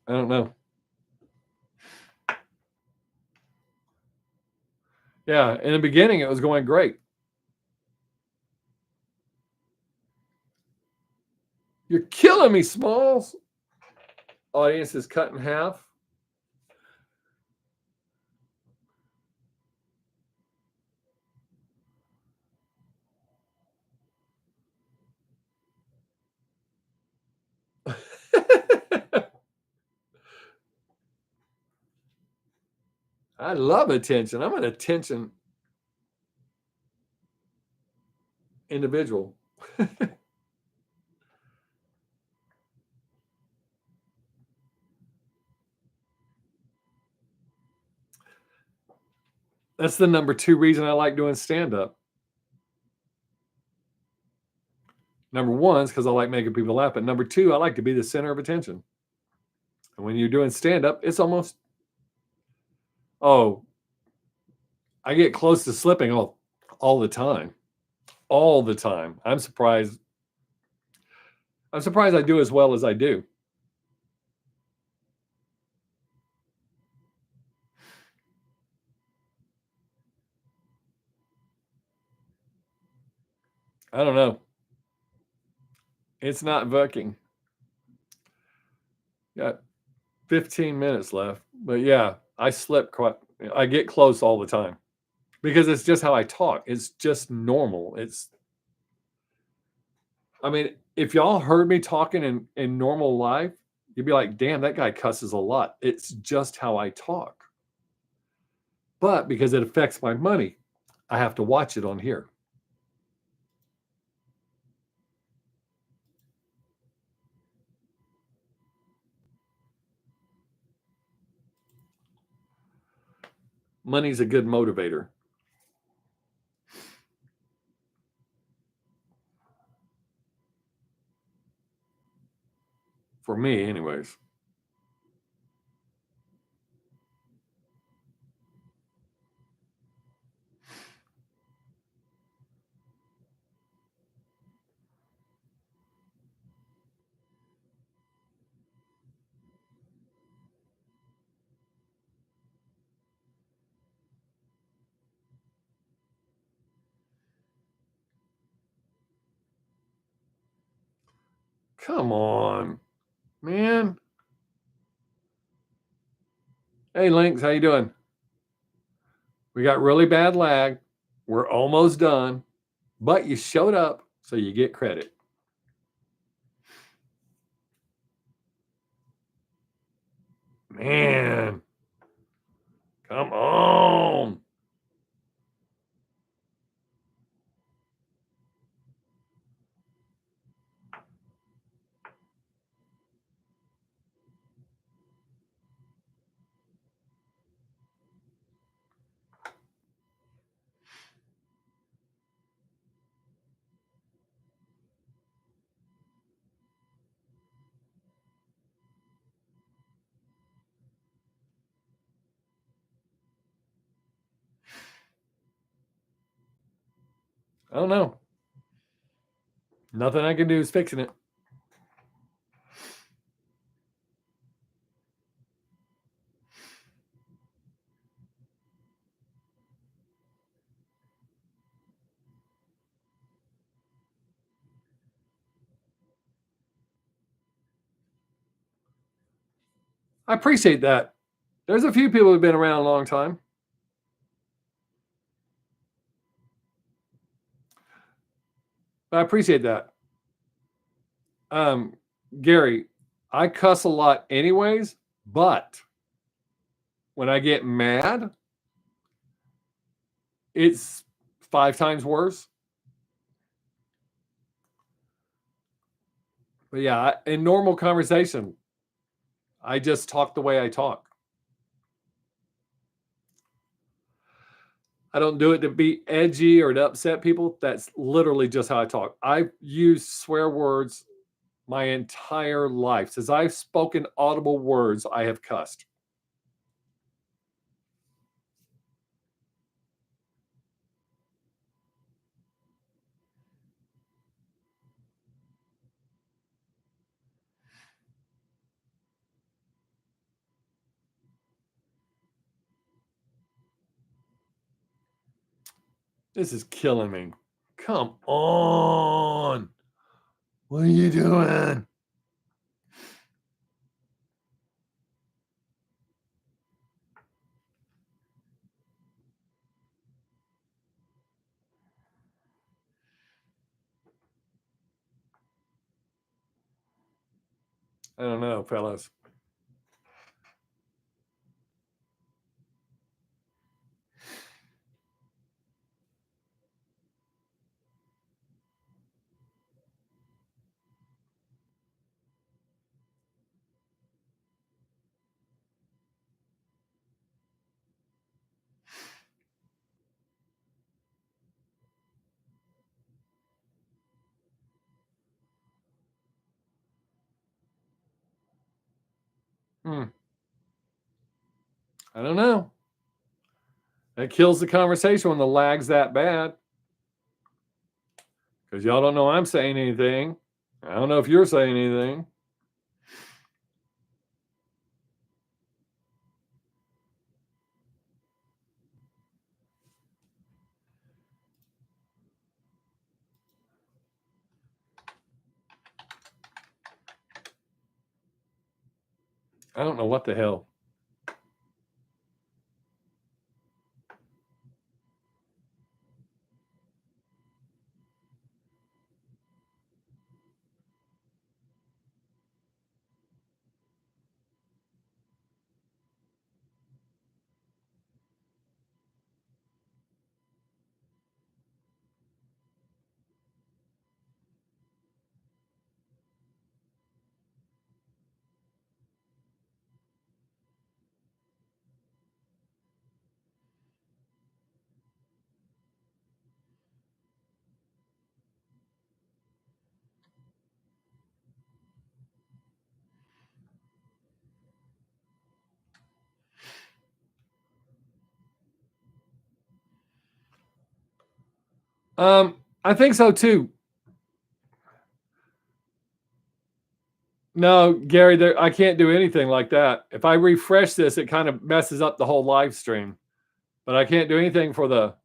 I don't know. Yeah, in the beginning, it was going great. You're killing me, Smalls. Audience is cut in half. I love attention. I'm an attention individual. That's the number 2 reason I like doing stand up. Number 1 is because I like making people laugh. But number 2, I like to be the center of attention. And when you're doing stand up, it's almost, oh, I get close to slipping all the time. All the time. I'm surprised. I'm surprised I do as well as I do. I don't know. It's not working. Got 15 minutes left. But yeah, I slip quite, I get close all the time because it's just how I talk. It's just normal. I mean, if y'all heard me talking in normal life, you'd be like, damn, that guy cusses a lot. It's just how I talk. But because it affects my money, I have to watch it on here. Money's a good motivator. For me, anyways. Come on, man. Hey, Lynx, how you doing? We got really bad lag. We're almost done, but you showed up, so you get credit. Man. Come on. I don't know. Nothing I can do is fixing it. I appreciate that. There's a few people who've been around a long time. I appreciate that. Gary, I cuss a lot anyways, but when I get mad, it's 5 times worse. But yeah, in normal conversation, I just talk the way I talk. I don't do it to be edgy or to upset people. That's literally just how I talk. I've used swear words my entire life. Since I've spoken audible words, I have cussed. This is killing me. Come on. What are you doing? I don't know, fellas. I don't know. That kills the conversation when the lag's that bad. Because y'all don't know I'm saying anything. I don't know if you're saying anything. I don't know what the hell. I think so too. No, Gary, I can't do anything like that. If I refresh this, it kind of messes up the whole live stream. But I can't do anything for the.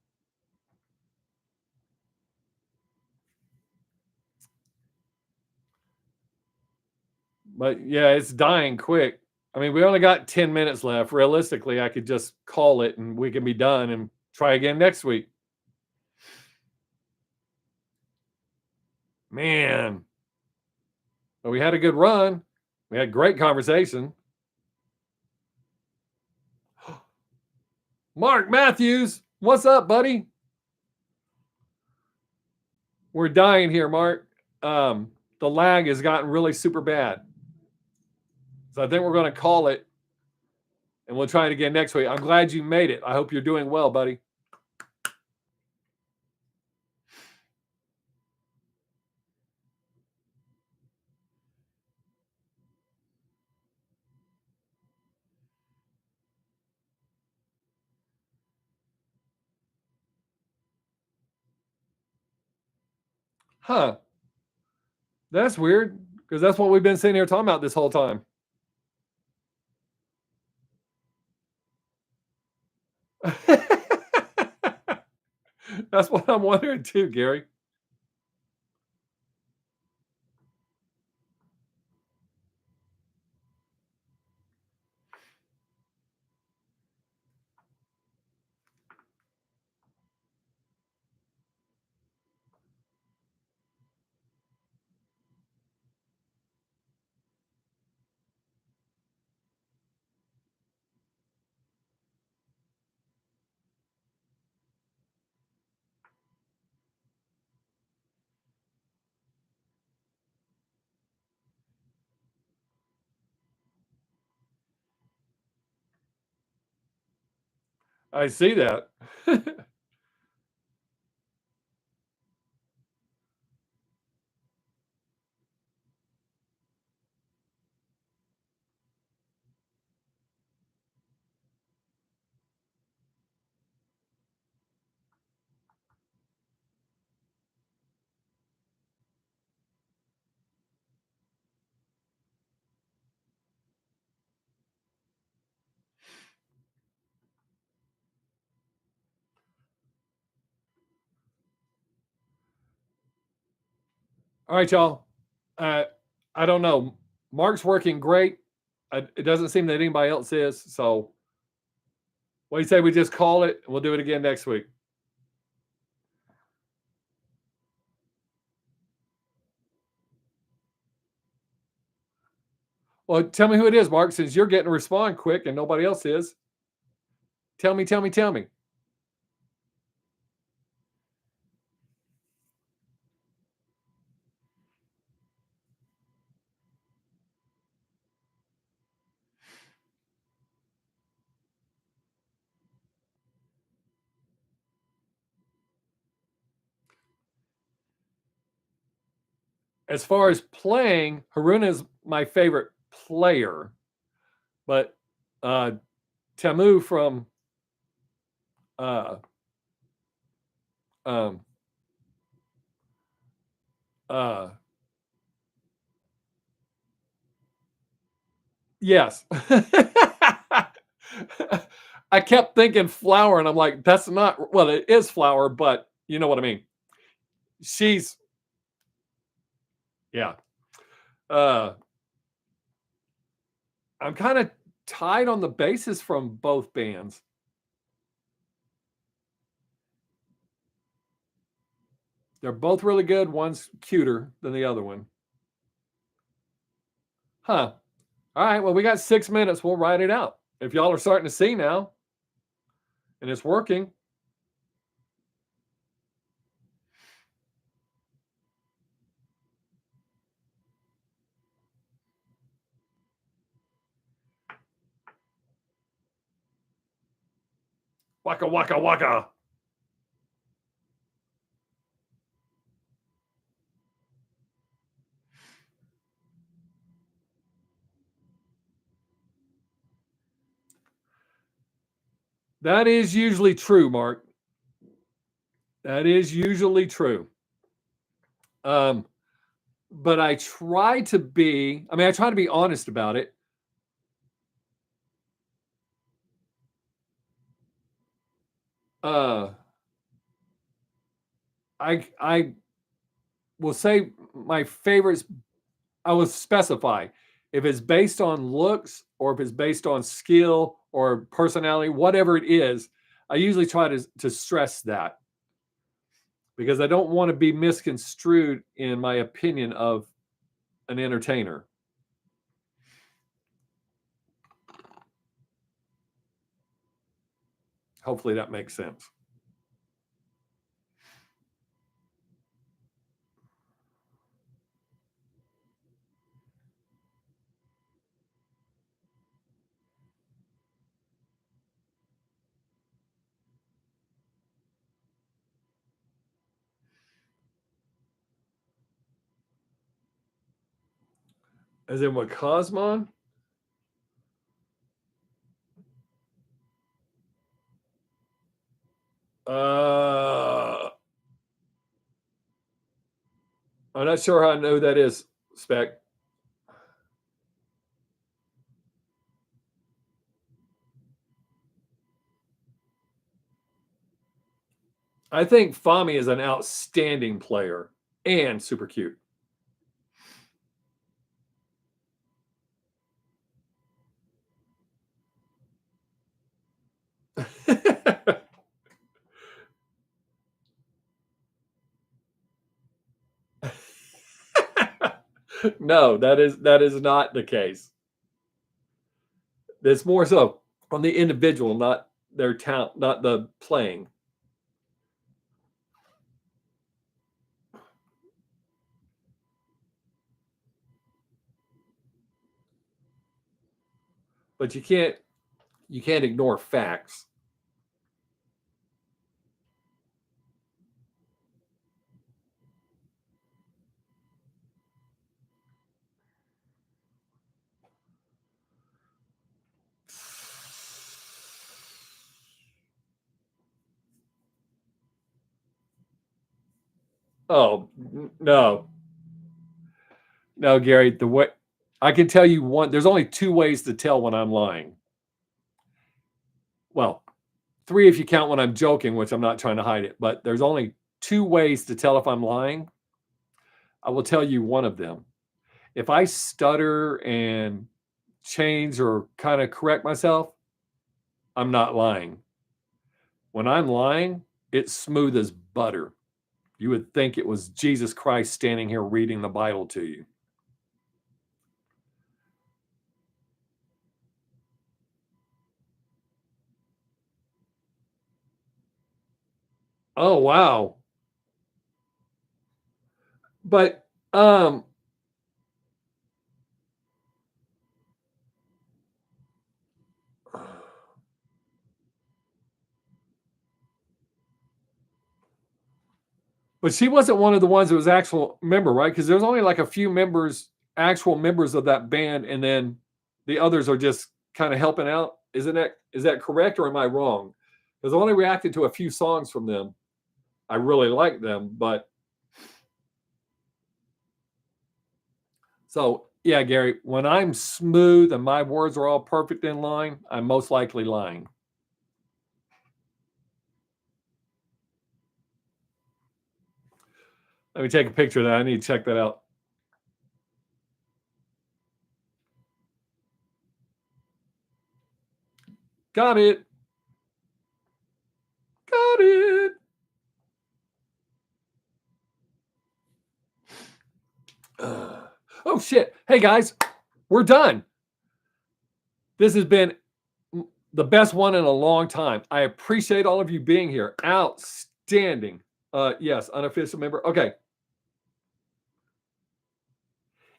But yeah, it's dying quick. I mean, we only got 10 minutes left. Realistically, I could just call it and we can be done and try again next week. Man. But we had a good run. We had great conversation. Mark Matthews, what's up, buddy? We're dying here, Mark. The lag has gotten really super bad. So I think we're going to call it, and we'll try it again next week. I'm glad you made it. I hope you're doing well, buddy. Huh. That's weird, because that's what we've been sitting here talking about this whole time. That's what I'm wondering too, Gary. I see that. All right, y'all. I don't know. Mark's working great. It doesn't seem that anybody else is. So, what do you say we just call it and we'll do it again next week? Well, tell me who it is, Mark, since you're getting to respond quick and nobody else is. Tell me. As far as playing, Haruna is my favorite player, but Tamu from uh, um, uh, yes. I kept thinking flower, and I'm like, that's not, well, it is flower, but you know what I mean. She's, yeah. Uh, I'm kind of tied on the bases from both bands. They're both really good. One's cuter than the other one. Huh. All right. Well, we got 6 minutes. We'll write it out. If y'all are starting to see now and it's working. Waka, waka, waka. That is usually true, Mark. That is usually true. But I try to be, I try to be honest about it. Uh, I will say my favorites, I will specify if it's based on looks or if it's based on skill or personality, whatever it is, I usually try to stress that because I don't want to be misconstrued in my opinion of an entertainer. Hopefully that makes sense. As in what, Cosmon? I'm not sure how I know who that is, Spec. I think Fami is an outstanding player and super cute. No, that is not the case. It's more so on the individual, not their talent, not the playing. But you can't ignore facts. Oh no, Gary. The way I can tell you one, there's only two ways to tell when I'm lying. Well, three if you count when I'm joking, which I'm not trying to hide it. But there's only two ways to tell if I'm lying. I will tell you one of them. If I stutter and change or kind of correct myself, I'm not lying. When I'm lying, it's smooth as butter. You would think it was Jesus Christ standing here reading the Bible to you. Oh, wow. But but she wasn't one of the ones that was actual member, right? Because there's only like a few members, actual members of that band, and then the others are just kind of helping out. Is that correct, or am I wrong? Because I only reacted to a few songs from them. I really like them, but so yeah, Gary, when I'm smooth and my words are all perfect in line, I'm most likely lying. Let me take a picture of that. I need to check that out. Got it. Got it. Oh shit. Hey guys, we're done. This has been the best one in a long time. I appreciate all of you being here. Outstanding. Yes, unofficial member. Okay.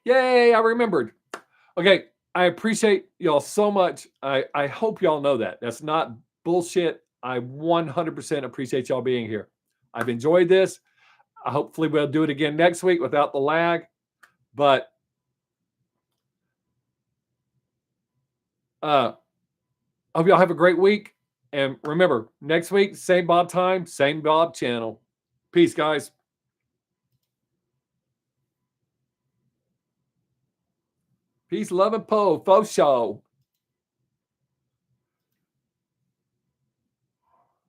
Yay, I remembered. Okay, I appreciate y'all so much. I hope y'all know that. That's not bullshit. I 100% appreciate y'all being here. I've enjoyed this. Hopefully we'll do it again next week without the lag. But I hope y'all have a great week. And remember, next week, same Bob time, same Bob channel. Peace, guys. Peace, love, and po, faux show.